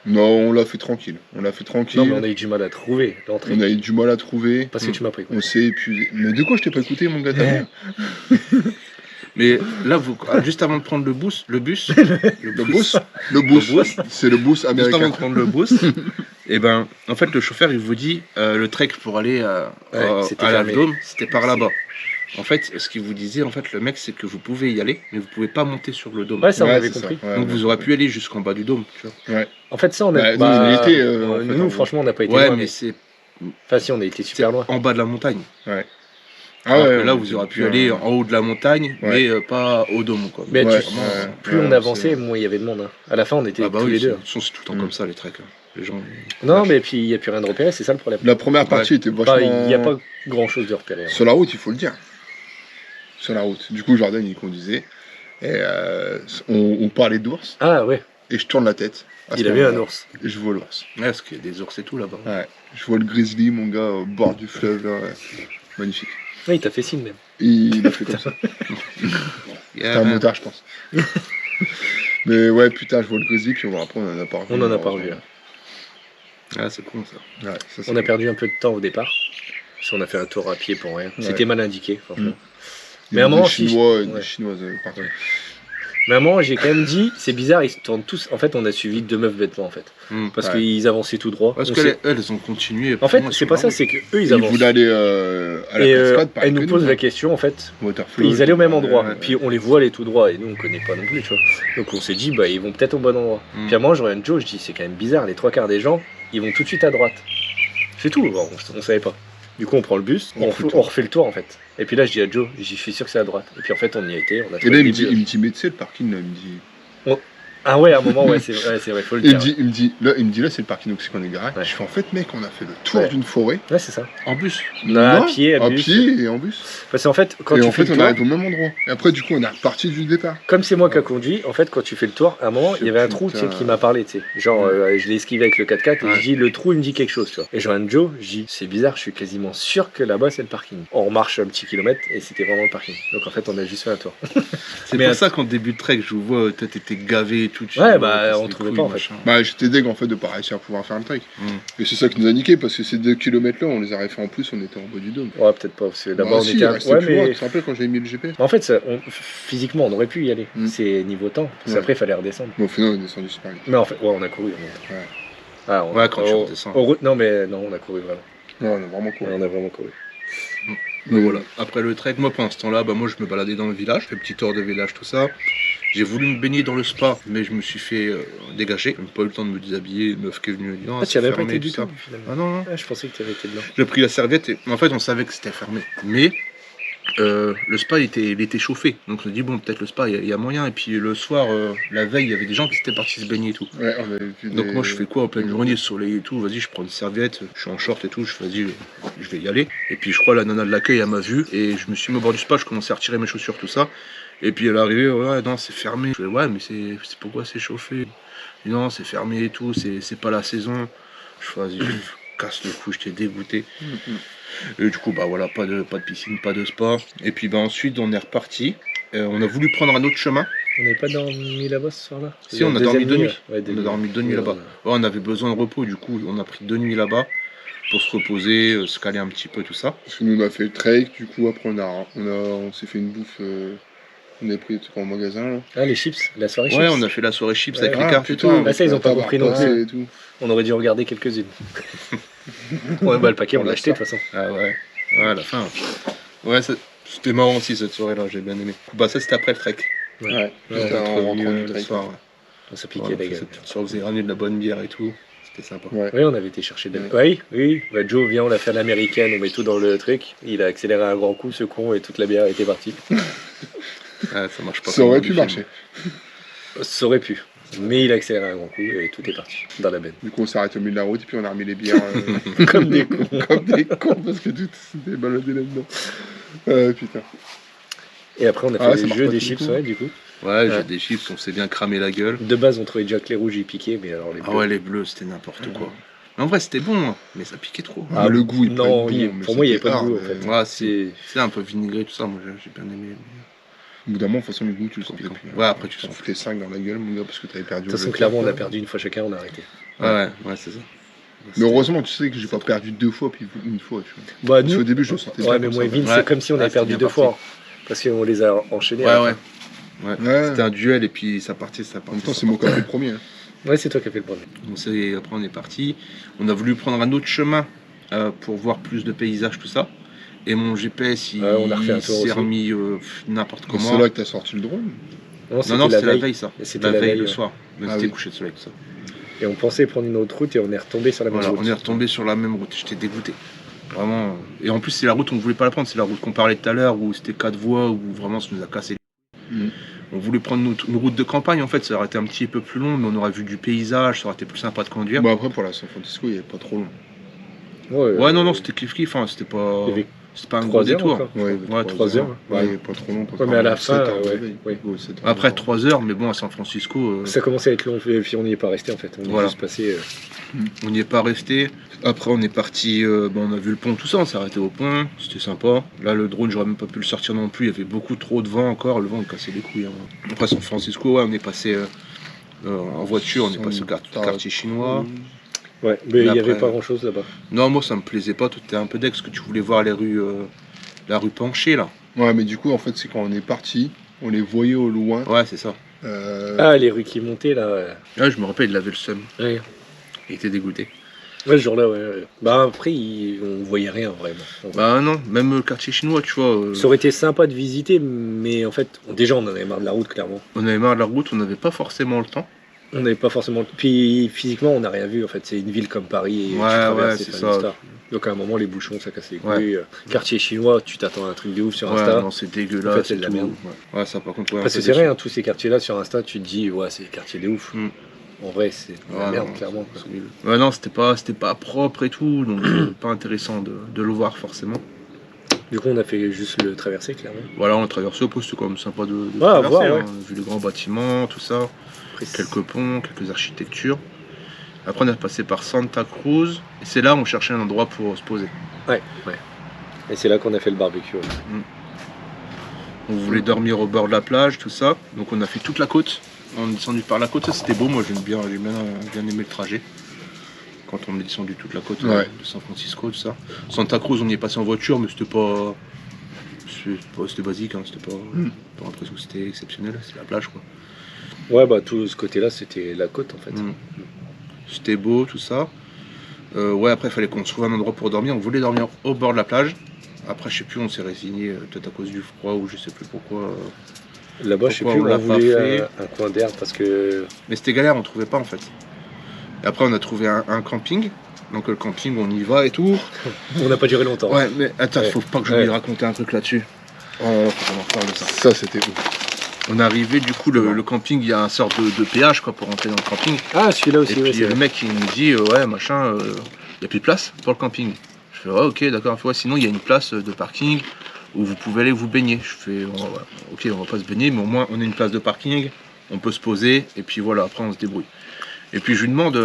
Non, on l'a fait tranquille. Non, mais on a eu du mal à trouver l'entrée. On a eu du mal à trouver. Parce que tu m'as pris. On s'est épuisé. Mais de quoi je t'ai pas écouté, mon gars? t'as vu Mais là, juste avant de prendre le bus, Le boost. Le boost. C'est le boost juste américain. avant de prendre le bus, Et ben, en fait, le chauffeur, il vous dit le trek pour aller c'était à fermé. l'Avdome, c'était par là-bas. En fait, ce qu'il vous disait, en fait, le mec, c'est que vous pouvez y aller, mais vous pouvez pas monter sur le dôme. Ouais, ça on Ouais, avait c'est compris. ça. Ouais, Donc ouais. vous aurez pu aller jusqu'en bas du dôme, tu vois. En fait, ça on a. Bah, nous, on y était, en fait, nous, en franchement, on n'a pas été Ouais, loin. mais c'est Enfin, si, on a été super loin. en bas de la montagne. Ah Alors que ouais, là, on vous était aurez pu bien- aller en haut de la montagne, Ouais. mais pas au dôme, quoi. Mais Ouais, tu- ouais. Plus Ouais, on avançait, c'est- moins il y avait de monde. Hein. À la fin, on était Ah bah tous oui, les deux. de toute façon, c'est tout le temps comme ça, les treks. Hein. Les gens. Non, mais puis il n'y a plus rien de repéré, c'est ça le problème. La première partie était Bah, vachement... il n'y a pas grand chose de repéré. Hein. Sur la route, il faut le dire. Sur la route. Du coup, Jordan, il conduisait. Et on parlait d'ours. Ah ouais, Et je tourne la tête. à ce il avait un moment-là. ours. Et je vois l'ours. Ouais, parce qu'il y a des ours et tout là-bas. Ouais. Je vois le grizzly, mon gars, au bord du fleuve. Là. Ouais. Magnifique. Ouais, il t'a fait signe même. Et il a fait comme ça. C'était un motard, je pense. Mais ouais, putain, je vois le grizzly, puis après, on en a pas revu. On en a pas revu. Hein. Ah, c'est con ça. Ouais, ça, c'est On a cool. perdu un peu de temps au départ. Parce qu'on a fait un tour à pied pour rien. C'était mal indiqué, franchement. Mm. Mais à un Il y a moment, des Chinois, ouais. des Chinoises partout. Ouais. Mais à un moment, j'ai quand même dit, c'est bizarre, ils se tournent tous. En fait, on a suivi deux meufs bêtement en fait. Parce Ouais. qu'ils avançaient tout droit. Parce On qu'elles s'est- elles ont continué. En fait, Moi, c'est sur pas la ça, route. c'est que eux ils Ils avancent. voulaient aller à la Et cascade, pareil elle nous que pose nous, la hein. question en fait. Waterfall. Ils allaient au même endroit, Ouais, puis on les voit aller tout droit, et nous on connaît pas non plus, tu vois. Donc on s'est dit, bah ils vont peut-être au bon endroit. Mm. Puis à un moment, je regarde Joe, je dis, c'est quand même bizarre, les trois quarts des gens, ils vont tout de suite à droite. C'est tout, bon, on savait pas. Du coup, on prend le bus, On fait le on refait le tour en fait. Et puis là, je dis à Joe, je suis sûr que c'est à droite. Et puis en fait, on y a été, on a Et trouvé là, il le me dit, début. mais tu sais, le parking, là, il me dit. Ah ouais, à un moment, ouais, c'est vrai, faut le Il dire. me dit, il me dit, là, c'est le parking, donc c'est qu'on est garé. Ouais. Je fais, en fait, mec, on a fait le tour Ouais. d'une forêt. Ouais, c'est ça. En bus. Non, à pied, à à bus. pied et en bus. Parce qu'en fait, quand et tu en fais fait, le on tour, arrive au même endroit. Et après, du coup, on est reparti du départ. comme c'est moi qui a conduit, en fait, quand tu fais le tour, à un moment, il y avait un trou, tu sais, Putain. qui m'a parlé, tu sais. Genre, je l'ai esquivé avec le 4x4 et Ouais. je dis, le trou, il me dit quelque chose, tu vois. Et je regarde Joe, je dis, c'est bizarre, je suis quasiment sûr que là-bas, c'est le parking. On marche un petit kilomètre et c'était vraiment le parking. Donc en fait, on a juste fait un tour. C'est Mais pour att- ça qu'en début de trek, je vous vois, toi t'étais gavé et tout. tu Ouais, dis, bah, casse on les trouvait couilles, pas, en fait. machin. Bah, j'étais deg, en fait, de pas réussir à pouvoir faire le trek. Mm. Et c'est ça qui nous a niqué, parce que ces 2 kilomètres-là, on les aurait fait en plus, on était en bas du dôme. Ouais, peut-être pas, parce que d'abord, Bah, on si, était il un... restait Ouais, plus loin. mais... Tu te rappelles quand j'avais mis le GPS? En fait, physiquement, on aurait pu y aller. Mm. C'est niveau temps. Parce Ouais. qu'après, il fallait redescendre. Bon, au final, on est descendu super vite. Mais en fait, ouais, on a couru. On... Ouais. Ah, Ouais, quand tu redescends. Non, mais non, on a couru vraiment. Non, on a vraiment couru. Ouais, on a vraiment couru. Mais voilà. Après le trek, moi pendant ce temps-là, bah, moi je me baladais dans le village, je fais petit tour de village, tout ça. J'ai voulu me baigner dans le spa, mais je me suis fait dégager. J'ai même pas eu le temps de me déshabiller. Une meuf qui est venue me dire non, Ah, tu c'est avais pas fermé, été du tout ça. tout, finalement. Ah non, non. Ah, je pensais que tu avais été dedans. J'ai pris la serviette et en fait on savait que c'était fermé. Mais le spa il était chauffé. Donc on a dit bon peut-être le spa il y a moyen. Et puis le soir, la veille, il y avait des gens qui s'étaient partis se baigner et tout. Ouais, on avait vu Donc des- moi je fais quoi en pleine journée, soleil et tout, vas-y je prends une serviette, je suis en short et tout, je fais vas-y je vais y aller. Et puis je crois la nana de l'accueil elle m'a vu et je me suis mis au bord du spa, je commençais à retirer mes chaussures tout ça. Et puis elle est arrivée, ouais non c'est fermé. Je fais ouais mais c'est pourquoi c'est chauffé? Elle dit, non c'est fermé et tout, c'est pas la saison. Je fais vas-y je casse le cou, j'étais dégoûté. Et du coup bah voilà, pas de piscine, pas de spa. Et puis bah ensuite on est reparti. On a voulu prendre un autre chemin. On n'avait pas dormi là-bas ce soir-là? Si, on a dormi 2 nuits. Ouais, On a dormi 2 nuits là-bas. Ouais, on avait besoin de repos, du coup, on a pris 2 nuits là-bas pour se reposer, se caler un petit peu, tout ça. Parce que nous, on a fait le trek, du coup, après, on s'est fait une bouffe. On a pris des trucs en magasin, là. Ah, les chips, la soirée chips. Ouais, on a fait la soirée chips avec Ouais. les cartes et tout. Ah, ça, ils ont pas compris non plus. Et tout. On aurait dû regarder quelques-unes. Ouais, bah le paquet, on l'a acheté de toute façon. Ah ouais, ouais, à la fin. Ouais, c'était marrant aussi cette soirée-là, j'ai bien aimé. Bah, ça, c'était après le trek. Ouais, Ouais, c'était en rentrant du le trek. soir. Ouais. On s'est Ouais, piqué on la fait gueule. cette petite soirée, vous avez ramené de la bonne bière et tout. C'était sympa. Ouais. Oui, on avait été chercher de... Ouais. Oui. Bah, Joe, viens, on l'a fait à l'américaine, on met tout dans le truc. Il a accéléré un grand coup, ce con, et toute la bière était partie. Ouais, ça marche pas. Ça comme aurait dans pu les marcher. Ça aurait pu. Mais il a accéléré un grand coup, et tout est parti, dans la benne. Du coup, on s'est arrêté au milieu de la route et puis on a remis les bières Comme des cons. comme des cons parce que tout s'était baladé là-dedans. Putain. Et après, on a fait Ah ouais, ça des marche jeux, pas des tout chips, le coup. ouais, du coup. Ouais, Ouais. j'ai des chips, on s'est bien cramé la gueule. De base, on trouvait déjà que les rouges, ils piquaient, mais alors les Ah bleus... ouais, les bleus, c'était n'importe quoi. Mais en vrai, c'était bon, hein, mais ça piquait trop. Ah, le goût, il peut non, être bon, il- mais pour moi, il n'y avait c'était pas de goût, en hard, fait. Ouais, C'est... c'est un peu vinaigré, tout ça, moi j'ai bien aimé. Au bout d'un moment, de toute façon, le goût, tu le sentais plus. Ouais, après, tu t'en sens. foutais 5 dans la gueule, mon gars, parce que t'avais perdu. De toute façon, le clairement, on a trek. perdu une fois chacun, on a arrêté. Ouais, c'est ça. Mais heureusement, tu sais que j'ai pas perdu 2 fois, puis une fois, tu vois. Bah, Parce qu'au début, je le sentais Ouais, bien mais comme moi et ça. Vin, Ouais. c'est comme si on avait Ah, perdu c'était 2 bien fois. Parce qu'on les a enchaînés. à la Ouais, fin. ouais. Ouais. C'était un duel et puis ça partait, ça En partait. même temps, ça c'est moi qui ai partait. fait le premier. Hein. Ouais, c'est toi qui as fait le premier. Donc après on est parti. On a voulu prendre un autre chemin pour voir plus de paysages, tout ça. Et mon GPS, On a refait un tour s'est aussi. remis n'importe comment. C'est là que t'as sorti le drone. Non, c'était la veille ça. Et c'était La la veille veille, le ouais. soir. Donc Ah c'était oui. couché de soleil, tout ça. Et on pensait prendre une autre route et on est retombé sur la même Voilà, route. on est retombé sur la même route. J'étais dégoûté. Vraiment. Et en plus, c'est la route, on ne voulait pas la prendre. C'est la route qu'on parlait tout à l'heure où c'était 4 voies, où vraiment ça nous a cassé. Mm. On voulait prendre une route de campagne en fait. Ça aurait été un petit peu plus long, mais on aurait vu du paysage. Ça aurait été plus sympa de conduire. Bon, après, pour la San Francisco, il est pas trop long. Ouais, non, c'était kiff-kiff. Hein, c'était pas. Il y avait C'était pas un 3 gros heures détour. encore. Ouais, 3 heures. Ouais, il est pas trop long. Ouais, mais à la fin, ouais. Après 3 heures, mais bon, à San Francisco, Ça commençait à être long, et puis on n'y est pas resté en fait. On est Voilà. juste passé. on n'y est pas resté. Après, on est parti, on a vu le pont, tout ça, on s'est arrêté au pont, c'était sympa. Là, le drone, j'aurais même pas pu le sortir non plus, il y avait beaucoup trop de vent encore, le vent il cassait les couilles. Hein. Après, San Francisco, ouais, on est passé en voiture, on est passé au quartier chinois. Ouais, mais il n'y après- avait pas grand chose là-bas. Non, moi, ça me plaisait pas, tout était un peu deck, parce que tu voulais voir les rues, la rue penchée, là. Ouais, mais du coup, en fait, c'est quand on est parti, on les voyait au loin. Ouais, c'est ça. Ah, les rues qui montaient là. Ouais, je me rappelle, il avait le seum, Ouais. il était dégoûté. Ouais, ce jour-là, ouais. Bah après, on voyait rien vraiment. Bah non, même le quartier chinois, tu vois. Ça aurait été sympa de visiter, mais en fait, déjà on en avait marre de la route, clairement. On avait marre de la route, on n'avait pas forcément le temps. On n'avait pas forcément. Puis physiquement, on n'a rien vu en fait. C'est une ville comme Paris. Et Ouais, tu traverses, c'est pas ça. une histoire. Donc à un moment, les bouchons, ça casse les Ouais. couilles. Quartier chinois, tu t'attends à un truc de ouf sur Ouais, Insta. non, c'est dégueulasse. En fait, c'est de la tout. merde. Ouais, ça par contre, ouais. Parce un que peu c'est vrai, déçu. hein, tous ces quartiers-là sur Insta, tu te dis, ouais, c'est des quartiers de ouf. Mm. En vrai, c'est de la Ouais, merde, non, clairement. c'est nul. Ouais, non, c'était pas propre et tout, donc pas intéressant de le voir forcément. Du coup, on a fait juste le traverser, clairement. Voilà, on a traversé, après c'était quand même sympa de Ouais, à traverser, voir, hein. ouais. On a vu les grands bâtiments, tout ça, Après, quelques ponts, quelques architectures. Après on est passé par Santa Cruz, et c'est là où on cherchait un endroit pour se poser. Ouais. Et c'est là qu'on a fait le barbecue. Ouais. On voulait dormir au bord de la plage, tout ça, donc on a fait toute la côte. On est descendu par la côte, ça c'était beau, moi j'ai bien aimé le trajet. Quand on est descendu toute la côte Ouais. de San Francisco, tout ça. Santa Cruz, on y est passé en voiture, mais c'était basique, hein, c'était pas l'impression que c'était exceptionnel, c'est la plage quoi. Ouais, bah tout ce côté-là, c'était la côte en fait. C'était beau, tout ça. Ouais, après il fallait qu'on trouve un endroit pour dormir, on voulait dormir au bord de la plage. Après je sais plus, on s'est résigné, peut-être à cause du froid ou je sais plus pourquoi. Là-bas, je sais plus, Pourquoi on on l'a pas voulait fait un coin d'air parce que. Mais c'était galère, on trouvait pas en fait. Et après on a trouvé un camping. Donc le camping, on y va et tout. On n'a pas duré longtemps. Ouais, mais attends, Ouais. faut pas que j'oublie Ouais. de raconter un truc là-dessus. Oh, faut qu'on en reparle de ça. Ça, c'était ouf. On est arrivé, du coup, le camping, il y a un sort de péage quoi, pour rentrer dans le camping. Ah, celui-là aussi, Et ouais, puis c'est le mec, il nous dit, ouais, machin, il n'y a plus de place pour le camping. Je fais, ouais, ok, d'accord. Ouais, sinon, il y a une place de parking où vous pouvez aller vous baigner. Je fais, oh, ouais, ok, on va pas se baigner, mais au moins, on a une place de parking, on peut se poser, et puis voilà, après, on se débrouille. Et puis, je lui demande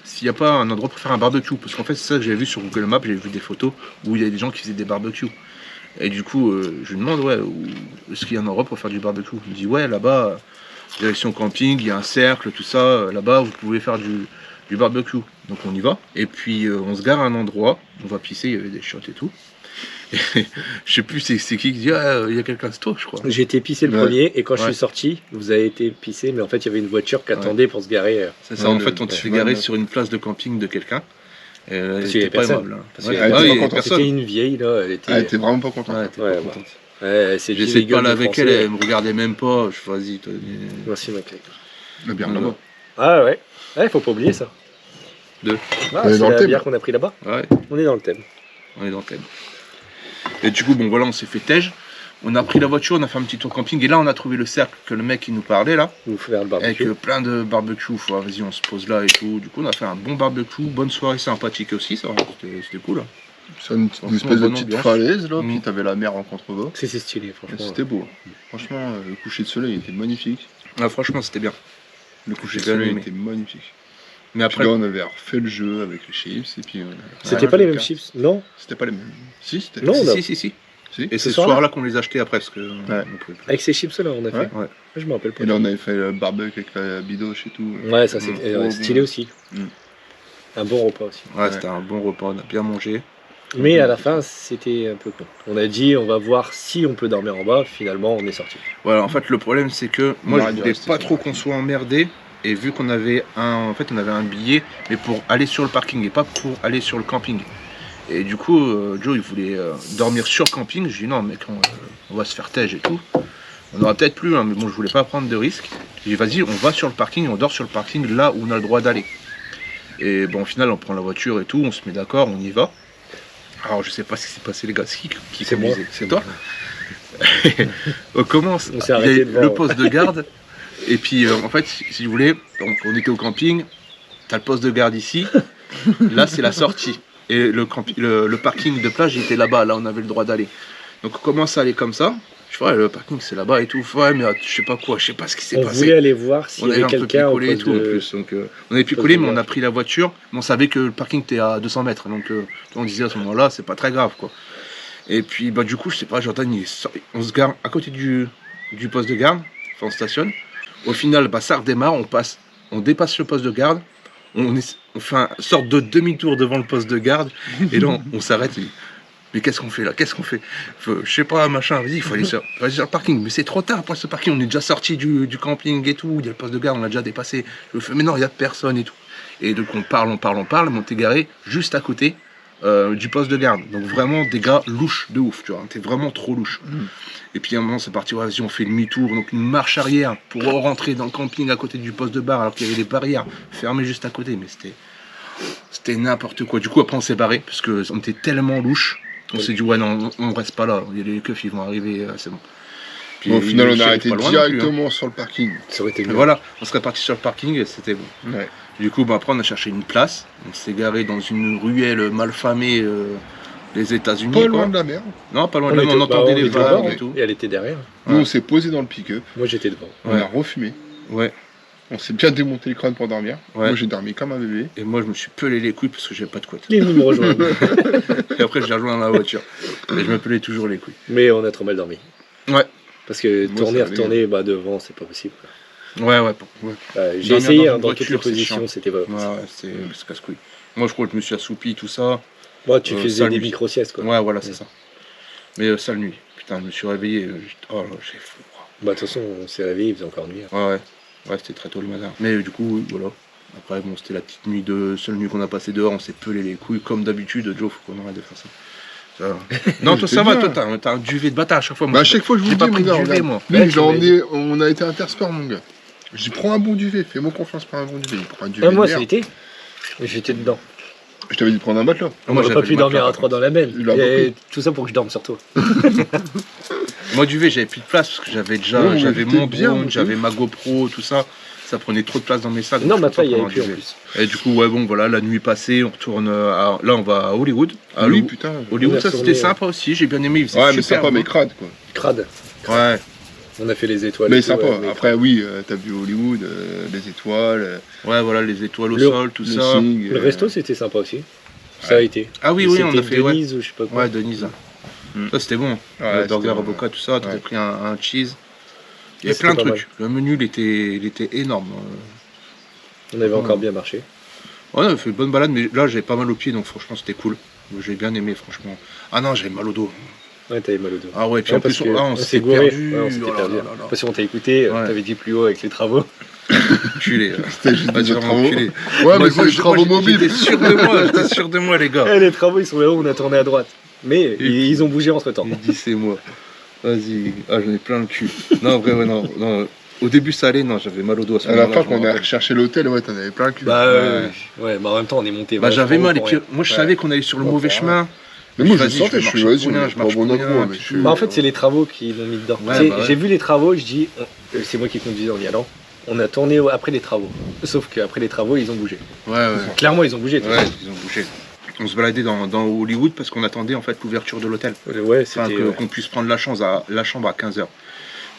s'il n'y a pas un endroit pour faire un barbecue. Parce qu'en fait, c'est ça que j'avais vu sur Google Maps, j'avais vu des photos où il y avait des gens qui faisaient des barbecues. Et du coup, je lui demande, ouais, est-ce qu'il y a un endroit pour faire du barbecue? Il me dit, ouais, là-bas, direction camping, il y a un cercle, tout ça, là-bas, vous pouvez faire du barbecue. Donc on y va, et puis on se gare à un endroit, on va pisser, il y avait des chiottes et tout. Et, je sais plus c'est qui dit, ah, il y a quelqu'un de toi, je crois. J'ai été pissé le Ouais. premier et quand je Ouais. suis sorti, vous avez été pissé, mais en fait il y avait une voiture qui attendait pour se garer. C'est ça, Ouais, en fait, on ouais, s'est ouais, garé ouais. sur une place de camping de quelqu'un. Et là, Parce qu'il y avait c'était pas personne. aimable. Hein. Parce Ouais, qu'il y avait ah, personne. il y avait C'était personne. C'était une vieille là, elle était. Ah, elle était vraiment pas contente. Ouais, elle était Ouais, pas bah. contente. Ouais, c'est J'ai dit essayé les de gueules parler de avec Français. elle, elle me regardait même pas. Je fais, vas-y, toi. Merci mec. La bière Ouais. là-bas. Ah ouais. Ouais, faut pas oublier ça. Deux. Ah, On est c'est dans le la thème. bière qu'on a pris là-bas. Ouais, On est dans le thème. on est dans le thème. Et du coup, bon, voilà, on s'est fait tège. On a pris la voiture, on a fait un petit tour camping. Et là, on a trouvé le cercle que le mec il nous parlait là. Vous faire le Avec barbecue. plein de barbecues, vas-y on se pose là et tout. Du coup on a fait un bon barbecue, bonne soirée sympathique aussi, ça c'était cool. C'est une Franchement, espèce de bonne petite ambiance. falaise là, Mm. puis t'avais la mer en contrebas. C'est stylé, Et franchement. c'était beau. Franchement, le coucher de soleil était magnifique. Ah, franchement c'était bien. Le coucher de J'ai bien soleil aimé. était magnifique. Mais Après, après, là, on avait refait le jeu avec les chips et puis. C'était pas les mêmes chips, non? C'était pas les mêmes. Si, c'était. Non, on a- si. Si. Et c'est ce soir-là soir-là qu'on les achetait après parce que on pouvait plus. Avec ces chips là, on a fait. Ouais. Ouais. Je me rappelle pas. Et là, on avait fait le barbecue avec la bidoche et tout. Ouais, ça c'est Mm. stylé aussi. Mm. Un bon repas aussi. Ouais, c'était un bon repas, on a bien mangé. Mais à la fin, c'était un peu con. On a dit, on va voir si on peut dormir en bas. Finalement, on est sorti. Voilà, en fait le problème c'est que moi aurait je dû voulais rester pas sur trop la qu'on soit emmerdé Et vu qu'on avait on avait un billet, mais pour aller sur le parking et pas pour aller sur le camping. Et du coup, Joe, il voulait dormir sur le camping. Je lui ai dit non, mec, on va se faire tège et tout. On aura peut-être plus, hein, mais bon, je voulais pas prendre de risques. J'ai dit vas-y, on va sur le parking, on dort sur le parking là où on a le droit d'aller. Et bon, au final, on prend la voiture et tout, on se met d'accord, on y va. Alors, je sais pas ce qui s'est passé, les gars. Qui C'est moi. C'est toi. On commence. On s'est Il y a arrêté devant, le poste de garde. Et puis, en fait, si vous voulez, donc, on était au camping. T'as le poste de garde ici. Là, c'est la sortie. Et le parking de plage, il était là-bas. Là, on avait le droit d'aller. Donc, on commence à aller comme ça. Je vois, le parking, c'est là-bas et tout. Ouais, mais je sais pas quoi, je sais pas ce qui s'est On passé. voulait aller voir s'il On y avait avait un peu quelqu'un au picolé et poste tout en de... plus. Donc, on avait picolé, mais on a pris la voiture. Mais on savait que le parking était à 200 mètres. Donc, on disait à ce moment-là, c'est pas très grave, quoi. Et puis, bah, du coup, je sais pas, Jordan, on se gare à côté du poste de garde. Enfin, on stationne. Au final, bah, ça redémarre. On dépasse le poste de garde. On fait une sorte de demi-tour devant le poste de garde. Et là, on s'arrête. Mais qu'est-ce qu'on fait là? Qu'est-ce qu'on fait? Je sais pas, machin, vas-y, il faut aller sur le parking. Mais c'est trop tard pour ce parking, on est déjà sorti du camping et tout. Il y a le poste de garde, on l'a déjà dépassé. Je fais, mais non, il n'y a personne et tout. Et donc on parle, mais on t'est garé juste à côté du poste de garde. Donc vraiment des gars louches de ouf, tu vois. T'es vraiment trop louche. Et puis à un moment, c'est parti, ouais, vas-y, on fait demi-tour. Donc une marche arrière pour rentrer dans le camping à côté du poste de bar alors qu'il y avait des barrières fermées juste à côté. Mais c'était n'importe quoi. Du coup, après, on s'est barré parce qu'on était tellement louches. On s'est dit, ouais, non, on reste pas là. Il y a les keufs, ils vont arriver, c'est bon. Puis, Au final, on a Michel, arrêté pas loin non plus, hein. directement sur le parking. Ça aurait été Et mieux. voilà, on serait parti sur le parking et c'était bon. Ouais. Du coup, bah, après, on a cherché une place. On s'est garé dans une ruelle malfamée des États-Unis. Pas quoi. loin de la mer. Non, pas loin On de là, mais était- on entendait on les était devant, vagues et tout. Et elle était derrière. Nous, Ouais. on s'est posé dans le pick-up. Moi, j'étais devant. On Ouais. a refumé. Ouais. On s'est bien démonté le crâne pour dormir. Ouais. Moi, j'ai dormi comme un bébé. Et moi, je me suis pelé les couilles parce que j'avais pas de couette. Il est venu me rejoindre. Et après, j'ai rejoint dans la voiture. Et je me pelais toujours les couilles. Mais on a trop mal dormi. Ouais. Parce que Moi, tourner, ça allait. retourner devant, c'est pas possible. Ouais. J'ai Dormir essayé dans hein, une dans toutes les voiture, c'est positions, chiant. c'était pas Ouais, possible. c'est casse-couille. Moi, je crois que je me suis assoupi, tout ça. Moi, tu faisais ça, des lui. micro-siestes, quoi. Ouais, voilà, c'est Ouais. ça. Mais sale nuit. Putain, je me suis réveillé. Oh là, j'ai fou. Bah, de toute façon, on s'est réveillé, il faisait encore nuit. Ouais, c'était très tôt le matin. Mais du coup, voilà. Après, bon, c'était la petite nuit seule nuit qu'on a passée dehors. On s'est pelé les couilles comme d'habitude. Joe, faut qu'on arrête de faire ça. Non, toi, ça va, bien. toi, t'as un duvet de bâtard à chaque fois. Bah, à chaque fois, je vous j'ai dis, pas mon pris de gars, duvet, regarde. moi. Lui, Ouais, je l'ai emmené, on a été intersport, mon gars. Je dis, prends un bon duvet, fais-moi confiance, prends un bon duvet. Il prend un duvet. Ah, moi, de ça a merde. été. J'étais dedans. Je t'avais dit de prendre un matelas. On Moi, n'aurait j'avais pas pu le dormir matelas, à 3 dans la benne. Il a Et tout ça pour que je dorme sur toi. Moi, duvet, j'avais plus de place parce que j'avais déjà Ouais, mais j'avais t'étais mon bien, drone, mon j'avais Dieu. ma GoPro, tout ça. Ça prenait trop de place dans mes sacs. Non, donc ma je peux il y pas avait prendre plus un en duvet. plus. Et du coup, ouais, bon, voilà, la nuit passée, on retourne là, on va à Hollywood. Ah oui, putain. Hollywood, On est ça c'était retourné, sympa aussi, j'ai bien aimé. Il faisait Ouais, mais super sympa, beau. mais crade, quoi. Crade. Ouais, On a fait les étoiles. Mais et tout, sympa. ouais, mais- Après, oui, t'as vu Hollywood, les étoiles, ouais, voilà, les étoiles au Le- sol, tout le ça. signe. Le resto, c'était sympa aussi. Ça a été. Ah oui, Et oui, on a c'était fait, ouais. Denise ou je sais pas quoi. Ouais, Denise. Mm. Ça c'était bon. Ouais, Le burger c'était bon, avocat, tout ça, t'as Ouais. pris un cheese. Il y Ouais, avait plein de c'était pas trucs. Le menu, il était énorme. On avait Ouais. encore bien marché. Ouais, on a fait une bonne balade, mais là j'avais pas mal aux pieds, donc franchement c'était cool. J'ai bien aimé, franchement. Ah non, j'avais mal au dos. Ouais, t'avais mal au dos. Ah ouais, puis Ouais, en plus, parce que on s'est s'était gouré. perdu. Ouais, on s'était Oh là perdu. là là là. Parce qu'on t'a écouté, Ouais. t'avais dit plus haut avec les travaux. Enculé. C'était juste Vas-y, des vraiment travaux. enculé. Ouais, Moi, mais c'est des travaux j'étais mobiles. J'étais sûr de moi, les gars. Eh, les travaux, ils sont là-haut, on a tourné à droite. Mais ils ont bougé entre temps. Il dit c'est moi. Vas-y, ah j'en ai plein le cul. Non, en vrai, ouais, non. Au début ça allait, non, j'avais mal au dos à ce À la moment-là. fin, quand on a recherché l'hôtel, ouais, t'en avais plein le cul. Bah, Ouais. ouais, bah en même temps, on est monté. Bah j'avais vachement mal, et pour puis rien. moi je Ouais. savais qu'on allait sur le Ouais, mauvais ouais. chemin. Mais moi, je Vas-y, sentais, vais je suis marcher vas-y, pour rien, on je prend marche bon pour endroit, rien, mais puis je- Bah, en fait, c'est les travaux qui l'ont mis dedans. Ouais, Tu sais, bah ouais. J'ai vu les travaux, je dis, c'est moi qui conduisais en y allant. On a tourné après les travaux. Sauf qu'après les travaux, ils ont bougé. Ouais, Clairement, ils ont bougé. de toute ouais, façon. ils ont bougé. On se baladait dans Hollywood parce qu'on attendait en fait l'ouverture de l'hôtel. Ouais, Enfin, c'était. ouais. qu'on puisse prendre la chambre à 15h.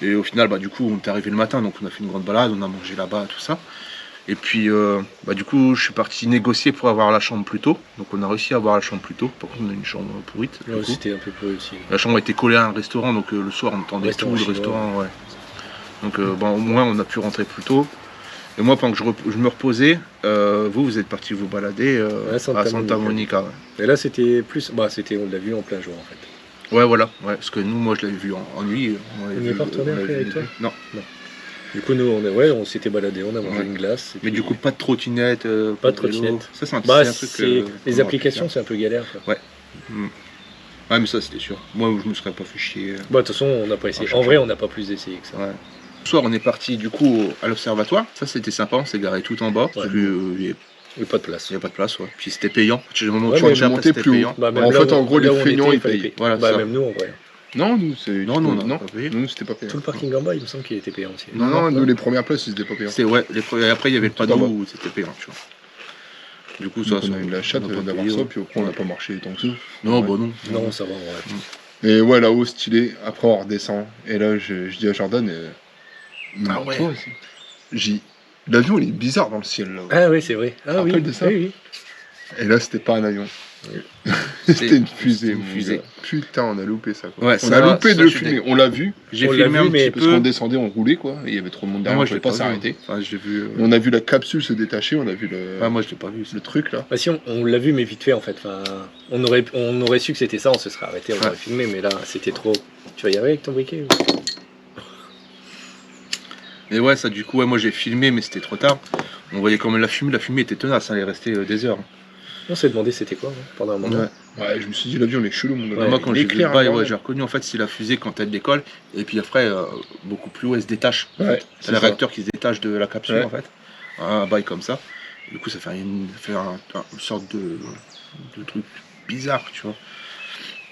Et au final, bah, du coup, on est arrivé le matin, donc on a fait une grande balade, on a mangé là-bas, tout ça. Et puis, bah, du coup, je suis parti négocier pour avoir la chambre plus tôt. Donc on a réussi à avoir la chambre plus tôt. Par contre, on a une chambre pourrite. du Ouais, coup. c'était un peu peu aussi. La chambre était collée à un restaurant, donc le soir, on entendait tout, Restaurant le chinois. restaurant, ouais. Donc bon, au moins, on a pu rentrer plus tôt. Et moi, pendant que je me reposais, vous êtes partis vous balader Ouais, Santa à Santa Monica. Monica. Ouais. Et là, c'était plus. Bah, c'était, on l'a vu en plein jour en fait. Ouais, voilà. Ouais, parce que nous, moi, je l'avais vu en nuit. On y est pas retourné après avec toi Non. Du coup, nous, on s'était baladé, on a mangé une glace. Mais du coup, pas de trottinette. Pas de vélo. trottinette. Ça, c'est un, Bah, c'est un truc. les qu'on applications, aurait c'est un peu galère. Quoi. pu faire. Ouais, mais ça, c'était sûr. Moi, je me serais pas fait chier. Bah, de toute façon, on n'a pas essayé. Ah, En vrai, on n'a pas plus essayé que ça. Ouais. Ce soir, on est parti du coup à l'observatoire. Ça, c'était sympa. On s'est garé tout en bas. Parce Ouais. qu'il Et pas de place. n'y a pas de place. Ouais. Puis c'était payant. Au moment où Ouais, tu mais rentres, après, monter c'était plus haut. payant. Bah, En fait, en gros, les là où on feignants, était, ils fallait payent. payer. Voilà, Bah, ça. même nous, en vrai. Non, nous, c'est. Non, non, non, pas payé. nous, c'était pas payé. Tout le parking en bas, il me semble qu'il était payant aussi. Non, nous, les premières places, ils étaient pas payants. C'était, ouais, et après, il y avait le Tout en panneau bas. où c'était payant. Tu vois. Du coup, Donc, ça, on a eu la chatte on a pas d'avoir payé, ça, ouais. puis après, on n'a pas marché tant que ça. Non, Ouais. bah non. Non, ça va, ouais. Et ouais, là-haut, stylé. Après, on redescend. Et là, je dis à Jordan. Ah ouais. Toi aussi. L'avion, il est bizarre dans le ciel, là. Ah oui, c'est vrai. Ah oui, Rappelle de ça. oui. Et là, c'était pas un avion. C'est- C'était une fusée. c'était une mon fusée. gars. Putain, on a loupé ça. Quoi. Ouais, on ça, a loupé ça, de le je suis filmer. On l'a vu. J'ai On l'a filmé vu, un mais petit Parce qu'on peu. descendait, on roulait, quoi. Et il y avait trop de monde Non, derrière. moi, on je l'ai pouvait pas pas vu. s'arrêter. Enfin, je l'ai vu. On a vu la capsule se détacher. On a vu le, Ouais, moi, je l'ai pas vu. le truc, là. Bah si, on l'a vu, mais vite fait, en fait. Enfin, on aurait su que c'était ça, on se serait arrêté, on Ouais. aurait filmé, mais là, c'était trop... Tu vas y arriver avec ton briquet Et ouais, ça, du coup, ouais, moi, j'ai filmé, mais c'était trop tard. On voyait quand même la fumée était tenace. Ça allait rester des heures. On s'est demandé c'était quoi, hein, pendant un moment. Ouais. Ouais, je me suis dit, l'avion, il est chelou, mon gars. Ouais, Moi, quand Il j'ai vu le éclaire, bail, hein, ouais, j'ai reconnu en fait c'est la fusée quand elle décolle, et puis après, beaucoup plus haut, elle se détache. En Ouais, fait. c'est C'est le ça. réacteur qui se détache de la capsule Ouais. en fait. Un bail comme ça. Du coup, ça fait une sorte de truc bizarre, tu vois.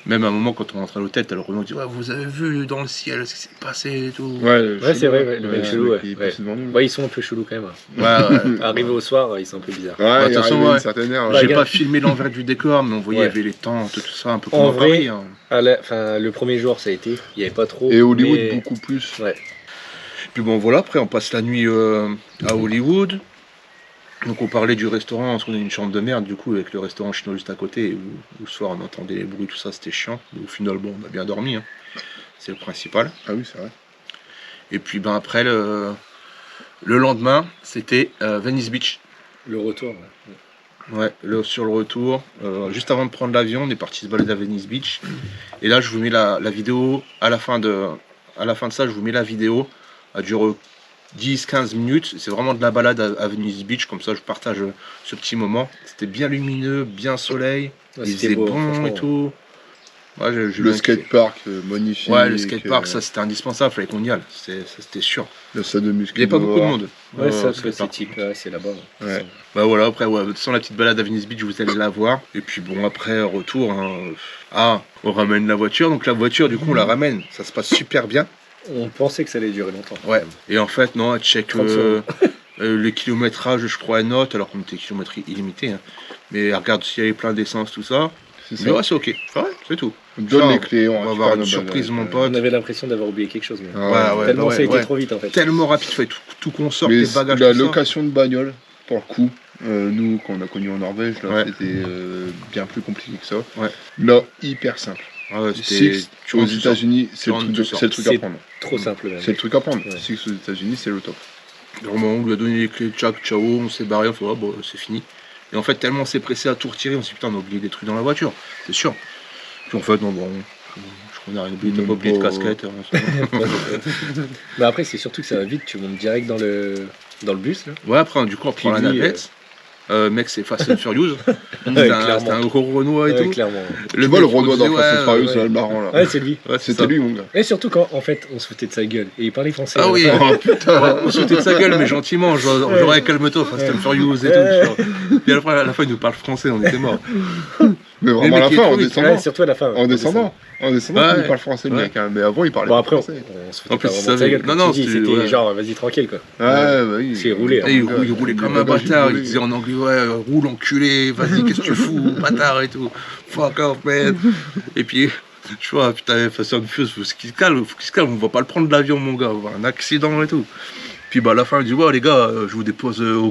Même à un moment, quand on rentre à l'hôtel, t'as le Renault qui dit ouais, vous avez vu dans le ciel ce qui s'est passé et tout. Ouais, Ouais, c'est vrai, ouais, le mec chelou, ouais. Il est Ouais. passé devant nous. Ouais, ils sont un peu chelous quand même. Ouais, ouais. Arrivé au soir, ils sont un peu bizarres. Ouais, de il toute façon, arrivait ouais. une certaine heure. Bah, J'ai regarde. pas filmé l'envers du décor, mais on voyait il Ouais. y avait les tentes, tout ça, un peu En comme à vrai, Paris. Hein. Enfin, le premier jour, ça a été, il n'y avait pas trop. Et Hollywood, mais- beaucoup plus. Ouais. Puis bon, voilà, après, on passe la nuit à Hollywood. Donc on parlait du restaurant, parce qu'on a une chambre de merde, du coup, avec le restaurant chinois juste à côté, où le soir on entendait les bruits, tout ça, c'était chiant. Mais au final, bon, on a bien dormi, hein. C'est le principal. Ah oui, c'est vrai. Et puis ben après, le lendemain, c'était Venice Beach. Le retour, ouais. Ouais, sur le retour, juste avant de prendre l'avion, on est parti se balader à Venice Beach. Et là, je vous mets la vidéo, à la fin de ça, je vous mets la vidéo, elle dure 10-15 minutes, c'est vraiment de la balade à Venice Beach, comme ça je partage ce petit moment. C'était bien lumineux, bien soleil, Ouais, il c'était faisait beau, bon franchement. et tout. Ouais, j'ai Le bien kiffé. skatepark, magnifique. Ouais, le skatepark, ça c'était indispensable, fallait qu'on y aille, ça c'était sûr. Le stade de muscu. Il n'y avait pas beaucoup de monde. Ouais, ça, skatepark. c'est type, ouais, c'est là-bas. Ouais. Bah voilà, après, ouais, sans la petite balade à Venice Beach, vous allez la voir. Et puis bon, après, retour. Hein. Ah, on ramène la voiture. Donc la voiture, du coup, on la ramène. Ça se passe super bien. On pensait que ça allait durer longtemps. Ouais. Et en fait, non, elle check 30 secondes. le kilométrage, je crois, elle note, alors qu'on était kilomètre illimité. Hein. Mais elle regarde s'il y avait plein d'essence, tout ça. C'est Mais ça. ouais, c'est ok. Ouais, c'est tout. On te donne Ça, les clés, on va avoir une nos surprise, mon bagages. pote. On avait l'impression d'avoir oublié quelque chose. Mais... Ah Ouais, Tellement bah ça a été ouais. trop vite en fait. Tellement rapide, fallait tout qu'on sorte, Mais les bagages, la tout ça. location de bagnole, pour le coup, nous, quand on a connu en Norvège, là, Ouais. c'était bien plus compliqué que ça. Ouais. Là, hyper simple. Ah ouais, c'était... Six, tu aux rentres, tu sors. États-Unis, c'est le rentres, truc tu de- sors. c'est le truc à C'est- prendre. Trop simple même. C'est le truc à prendre. Ouais. Six aux États-Unis, c'est le top. Vraiment, on lui a donné les clés, tchac, ciao, on s'est barré, on fait, oh, bon, c'est fini. Et en fait, tellement on s'est pressé à tout retirer, on s'est dit, putain, on a oublié des trucs dans la voiture, c'est sûr. Puis en fait, non, bon, je crois qu'on a rien oublié, t'as pas oublié de casquette. Mais après, c'est surtout que ça va vite, tu montes direct dans le bus là. Ouais, après, du coup, on prend la Puis lui, navette. Mec, c'est Fast and Furious. C'était clairement. c'était un gros Renoir et Ouais, tout. clairement. Tu vois le mec, il Renoir nous dans disait, Fast and Furious, ouais. là, le marrant là. Ouais, c'est lui. Ouais, c'est C'était ça. lui, mon gars. Et surtout quand en fait on se foutait de sa gueule et il parlait français. Ah oui, Oh putain. on se foutait de sa gueule, mais gentiment, genre, ouais, calme-toi, Fast and Furious et Ouais. tout. Genre. Puis à la fin, il nous parle français, on était morts. Mais Mais vraiment à le la mec, il fin, est en trop vite. descendant. Ouais, surtout à la fin. En descendant. En descendant, Ouais. il parle français, le Ouais. mec. Hein. Mais avant, il parlait Bon pas après français. on se foutait En plus, pas il vraiment de sa savait- gueule. non, Comme non, tu dis, c'était- c'était ouais. genre vas-y tranquille quoi. Ouais, bah oui. C'est roulé, hein. Et il roulait comme un bâtard, il disait en anglais, ouais, roule enculé, vas-y, qu'est-ce que tu fous, bâtard et tout, fuck off, man. Et puis, je vois, putain, Fast and Furious, faut qu'il se calme, on va pas le prendre l'avion, mon gars, on va avoir un accident et tout. Puis bah, à la fin, il dit, ouais, les gars, je vous dépose au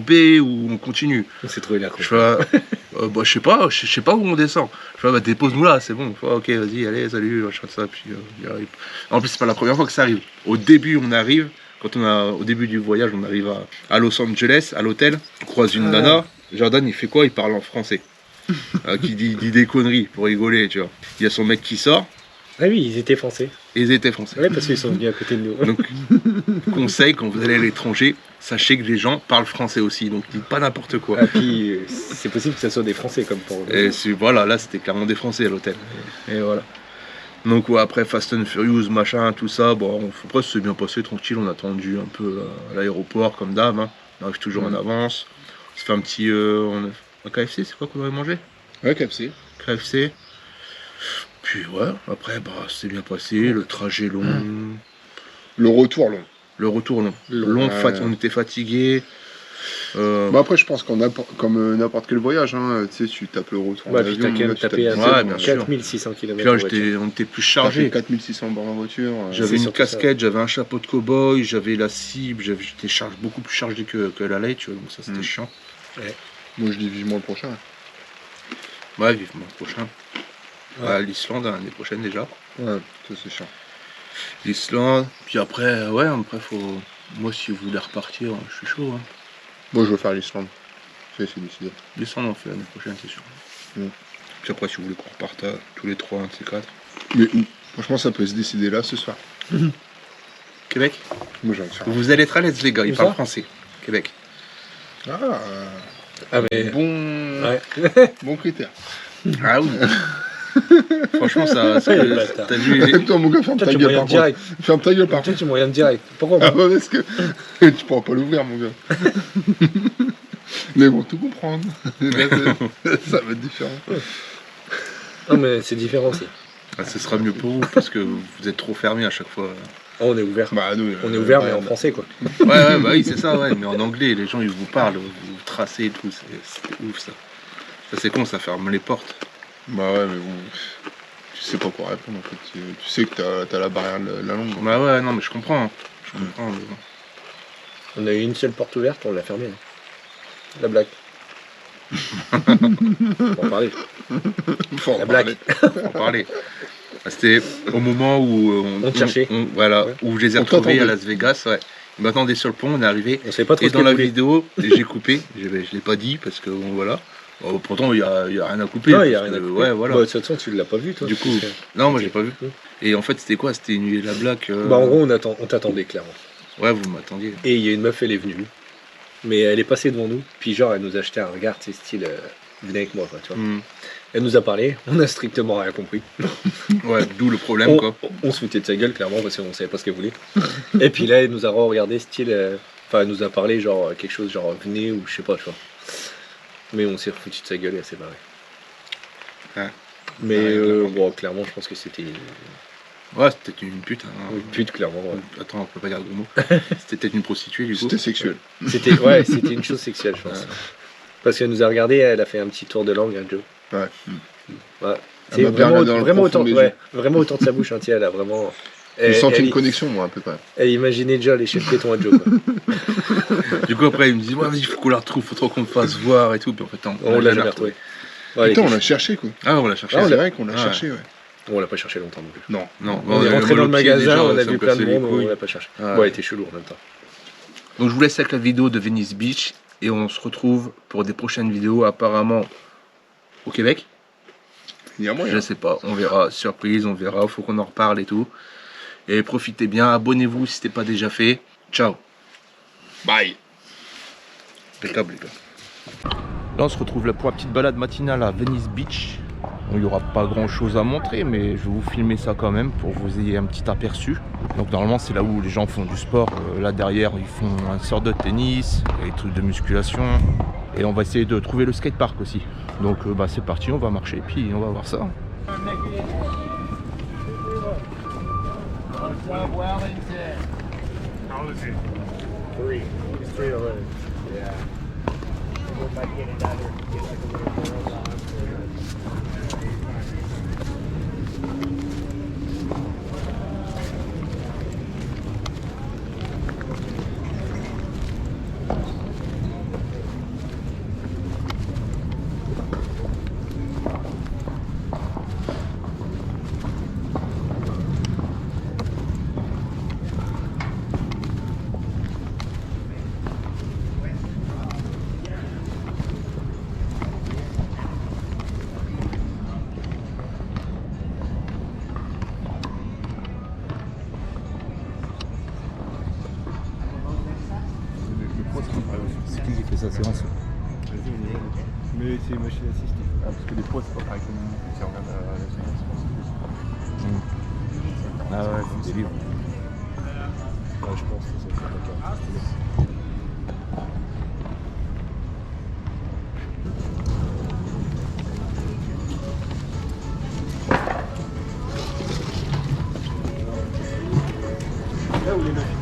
B ou on continue. On s'est trouvé là quoi. Je fais, bah, je sais pas où on descend. Je fais, bah, dépose-nous là, c'est bon. Je fais, ok, vas-y, allez, salut, machin de ça. Puis, il arrive. En plus, c'est pas la première fois que ça arrive. Au début, on arrive, au début du voyage, on arrive à Los Angeles, à l'hôtel, on croise une nana. Jordan, il fait quoi? Il parle en français. Qui dit des conneries pour rigoler, tu vois. Il y a son mec qui sort. Ah oui, ils étaient français. Et ils étaient français. Ouais, parce qu'ils sont venus à côté de nous. Donc, conseil, quand vous allez à l'étranger, sachez que les gens parlent français aussi, donc dites pas n'importe quoi. Ah, puis c'est possible que ça soit des Français comme pour. Et voilà, là c'était clairement des Français à l'hôtel. Et voilà. Donc ouais, après Fast and Furious, machin, tout ça, bon, après c'est bien passé, tranquille, on a attendu un peu à l'aéroport comme d'hab, hein. On arrive toujours en avance. On se fait un petit... un KFC, c'est quoi qu'on aurait mangé? Ouais, KFC. KFC. Puis ouais, après bah c'est bien passé, le trajet long, Le retour long. le retour long. Ouais. On était fatigués. Bah après, je pense qu'on a comme n'importe quel voyage, hein, tu sais, tu tapes le retour. Bah, en puis avion, t'as quand là, même tu tapé tapes à Ouais, bien sûr. 4600 km. Puis là on était plus chargés. 4600 bornes en voiture. J'avais C'est une surtout casquette, j'avais un chapeau de cow-boy, j'avais la cible, j'étais beaucoup plus chargé que la light, tu vois, donc ça c'était chiant. Moi, je dis vivement le prochain. Ouais, vivement le prochain. Ouais. À l'Islande, hein, l'année prochaine déjà. Ouais, ça c'est chiant. L'Islande, puis après, ouais, après faut... Moi si vous voulez repartir, je suis chaud. Hein. Moi, je veux faire l'Islande. C'est décidé. L'Islande on fait l'année prochaine, c'est sûr. Puis après si vous voulez qu'on reparte tous les trois, un de ces quatre. Mais franchement, ça peut se décider là ce soir. Québec? Moi, j'ai envie de faire. Vous allez être à l'aise les gars, ils Où parlent ça français. Québec. Ah, mais. Bon... Ouais. bon critère. Ah oui. Franchement ça Le bâtard. t'as vu les... Toi, mon gars, ferme Toi, ta tu gueule moyennes par contre. direct. Ferme ta gueule par Toi, contre. tu moyennes direct. Pourquoi Ah pas ouais, parce que tu pourras pas l'ouvrir, mon gars. Mais ils vont tout comprendre. Là, ça va être différent. Non, mais c'est différent aussi. Ah, ce sera mieux pour vous parce que vous êtes trop fermés à chaque fois. Ah, on est ouvert. Bah, nous, On est ouvert, mais ouais, en français, quoi. Ouais, bah oui, c'est ça, ouais. Mais en anglais, les gens, ils vous parlent, vous tracez et tout. C'est ouf, ça. Ça, c'est con, ça ferme les portes. Bah ouais, mais bon, tu sais pas quoi répondre en fait. Tu sais que t'as la barrière de la langue. Bah ouais, non, mais je comprends. Hein. Je comprends. Mais bon. On a eu une seule porte ouverte, on l'a fermée. Hein. La blague. Faut en parler. Faut en La blague. parler. Faut en parler. Ah, c'était au moment où On te cherchait. voilà, Ouais. où je les ai On retrouvés t'attendait. à Las Vegas. Ouais. Ils m'attendaient sur le pont, on est arrivé. On savait pas trop Et ce dans qu'elle la voulait. vidéo, j'ai coupé. Je l'ai pas dit parce que bon, voilà. Pourtant, il y a rien à couper. Non, il y a parce rien à que, couper. Ouais, voilà. Bah, de toute façon, tu l'as pas vu, toi. Du coup, parce que- non, moi j'ai pas vu. Mm. Et en fait, c'était quoi? C'était une nuit de la blague. Bah, en gros, on t'attendait, clairement. Ouais, vous m'attendiez. Et il y a une meuf, elle est venue. Mais elle est passée devant nous. Puis, genre, elle nous a jeté un regard, tu sais, style. Venez avec moi, quoi, tu vois. Mm. Elle nous a parlé, on a strictement rien compris. Ouais, d'où le problème, quoi. On se foutait de sa gueule, clairement, parce qu'on savait pas ce qu'elle voulait. Et puis là, elle nous a regardé, style. Enfin, elle nous a parlé, genre, quelque chose, genre, venez ou je sais pas, tu vois. Mais on s'est foutu de sa gueule et elle s'est barrée. Ouais. Mais Ouais, clairement. bon, clairement, je pense que c'était Ouais, c'était une pute. Hein. une pute, clairement. Ouais. Attends, on peut pas dire de mots. C'était peut-être une prostituée, du coup. C'était sexuel. C'était ouais, c'était une chose sexuelle, je pense. Parce qu'elle nous a regardé, elle a fait un petit tour de langue, hein, Joe. Ouais. Ouais. Elle C'est m'a bien vraiment, regardé dans le vraiment profond autant, des ouais, yeux. vraiment autant de sa bouche, hein, tiens, elle a vraiment. J'ai senti elle, une connexion, moi, un peu quand même. elle imaginait déjà l'échelle de péton à Joe. Quoi. Du coup, après, il me dit, ouais, vas-y, il faut qu'on la retrouve, faut trop qu'on le fasse voir et tout. Puis en fait, On l'a jamais retrouvé. Ouais, elle Putain, on était l'a cherché, quoi. Ah, on l'a cherché. Ah, C'est vrai qu'on l'a Ouais. cherché, ouais. On l'a pas cherché longtemps non plus. Non. Non, On est rentré dans le magasin, on a vu plein de monde, on Ouais. l'a pas cherché. Ouais. Ouais, elle était chelou en même temps. Donc, je vous laisse avec la vidéo de Venice Beach et on se retrouve pour des prochaines vidéos, apparemment au Québec. Il y a moyen. Je sais pas, on verra. Surprise, on verra. Faut qu'on en reparle et tout. Et profitez bien, abonnez-vous si ce n'est pas déjà fait. Ciao. Bye. Impeccable, les gars. Là, on se retrouve là pour la petite balade matinale à Venice Beach. Bon, il n'y aura pas grand chose à montrer, mais je vais vous filmer ça quand même pour que vous ayez un petit aperçu. Donc normalement c'est là où les gens font du sport. Là derrière ils font un sort de tennis, des trucs de musculation. Et on va essayer de trouver le skatepark aussi. Donc bah, c'est parti, on va marcher puis on va voir ça. C'est qui fait sa séance? Vas-y, on y va. Mais c'est une machine assistée. Ah, parce que les pros, c'est pas pareil que nous. Si on regarde la séance. Ah ouais, c'est des livres. Ouais, je pense que ça fait pas. Là où les machines.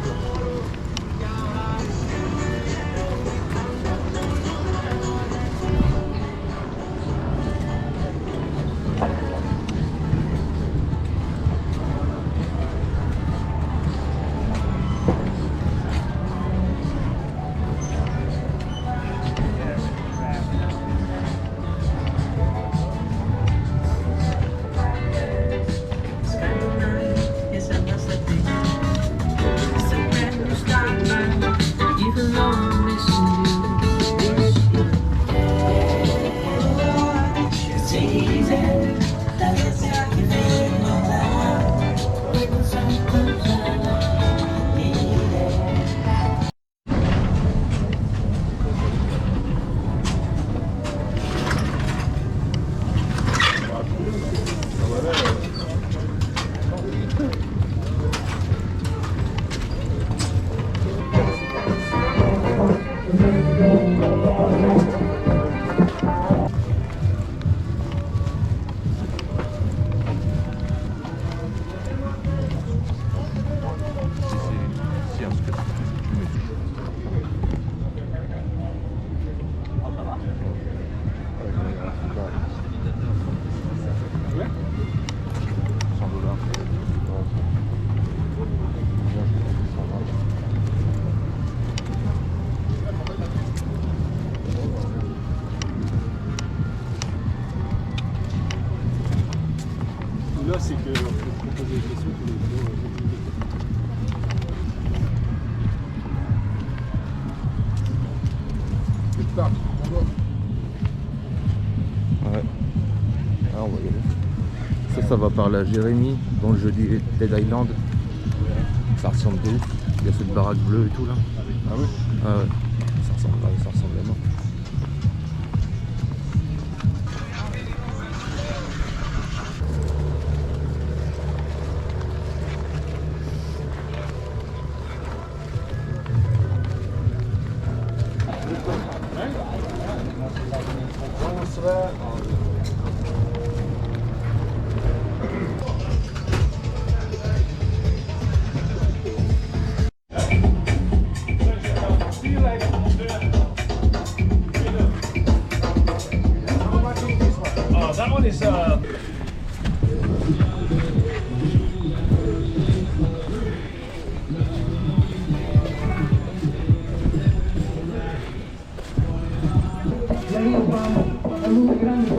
Là, c'est que on peut proposer des questions pour les vidéos. C'est tard, on va. Ouais. Ah, on va y aller. Ça va parler à Jérémy dans le jeu du Dead Island. Ça ressemble de ouf. Il y a cette baraque bleue et tout là. Ah oui. Ah ouais. Ça ressemble à mort. Grande.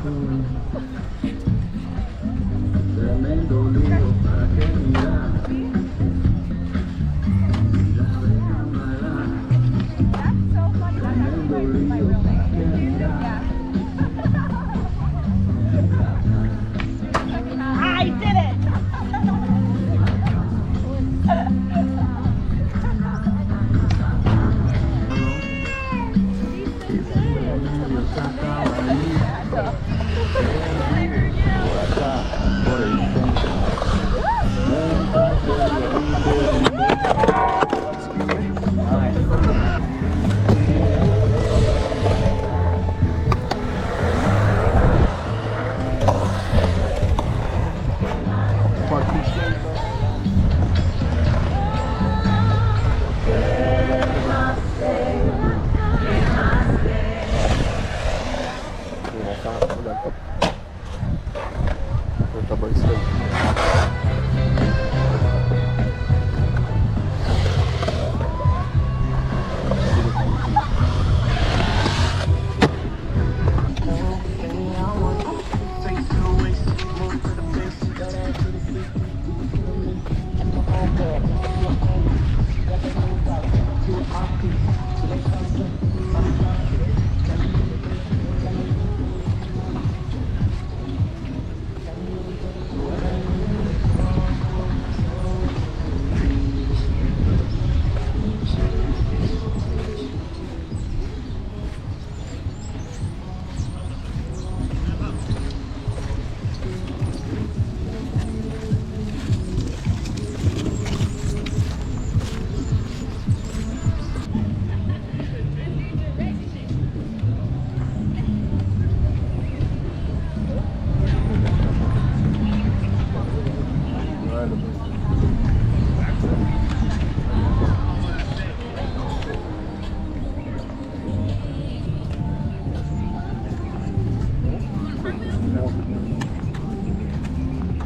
I did it!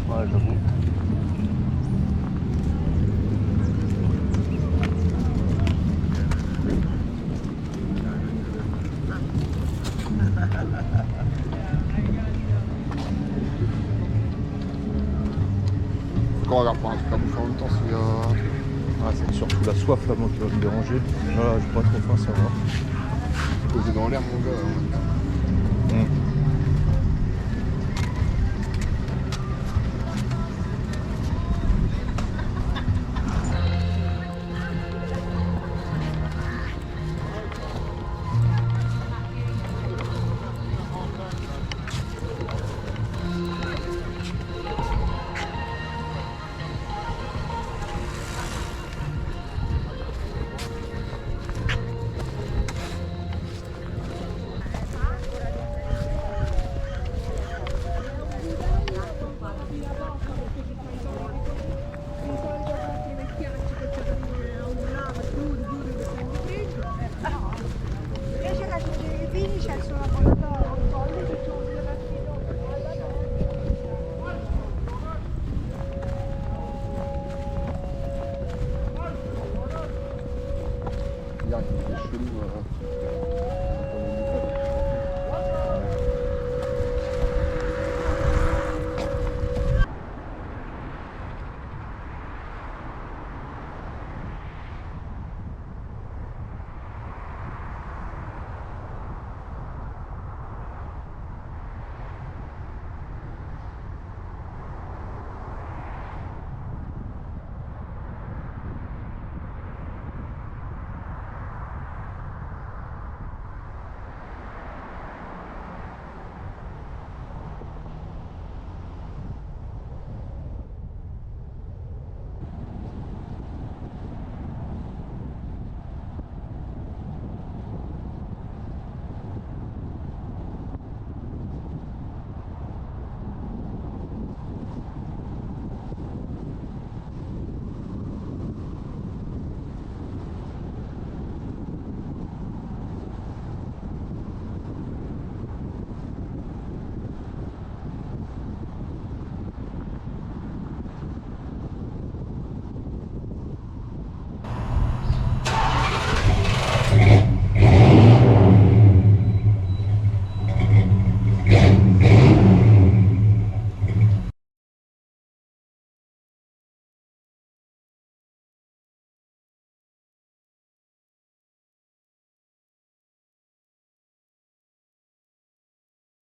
Ouais, j'avoue. Faut qu'on regarde pour un truc à bouffer en même temps s'il y a un truc. Ah, c'est surtout la soif là, moi, qui va me déranger. Là, j'ai pas trop faim, ça va. Posé dans l'air, mon gars.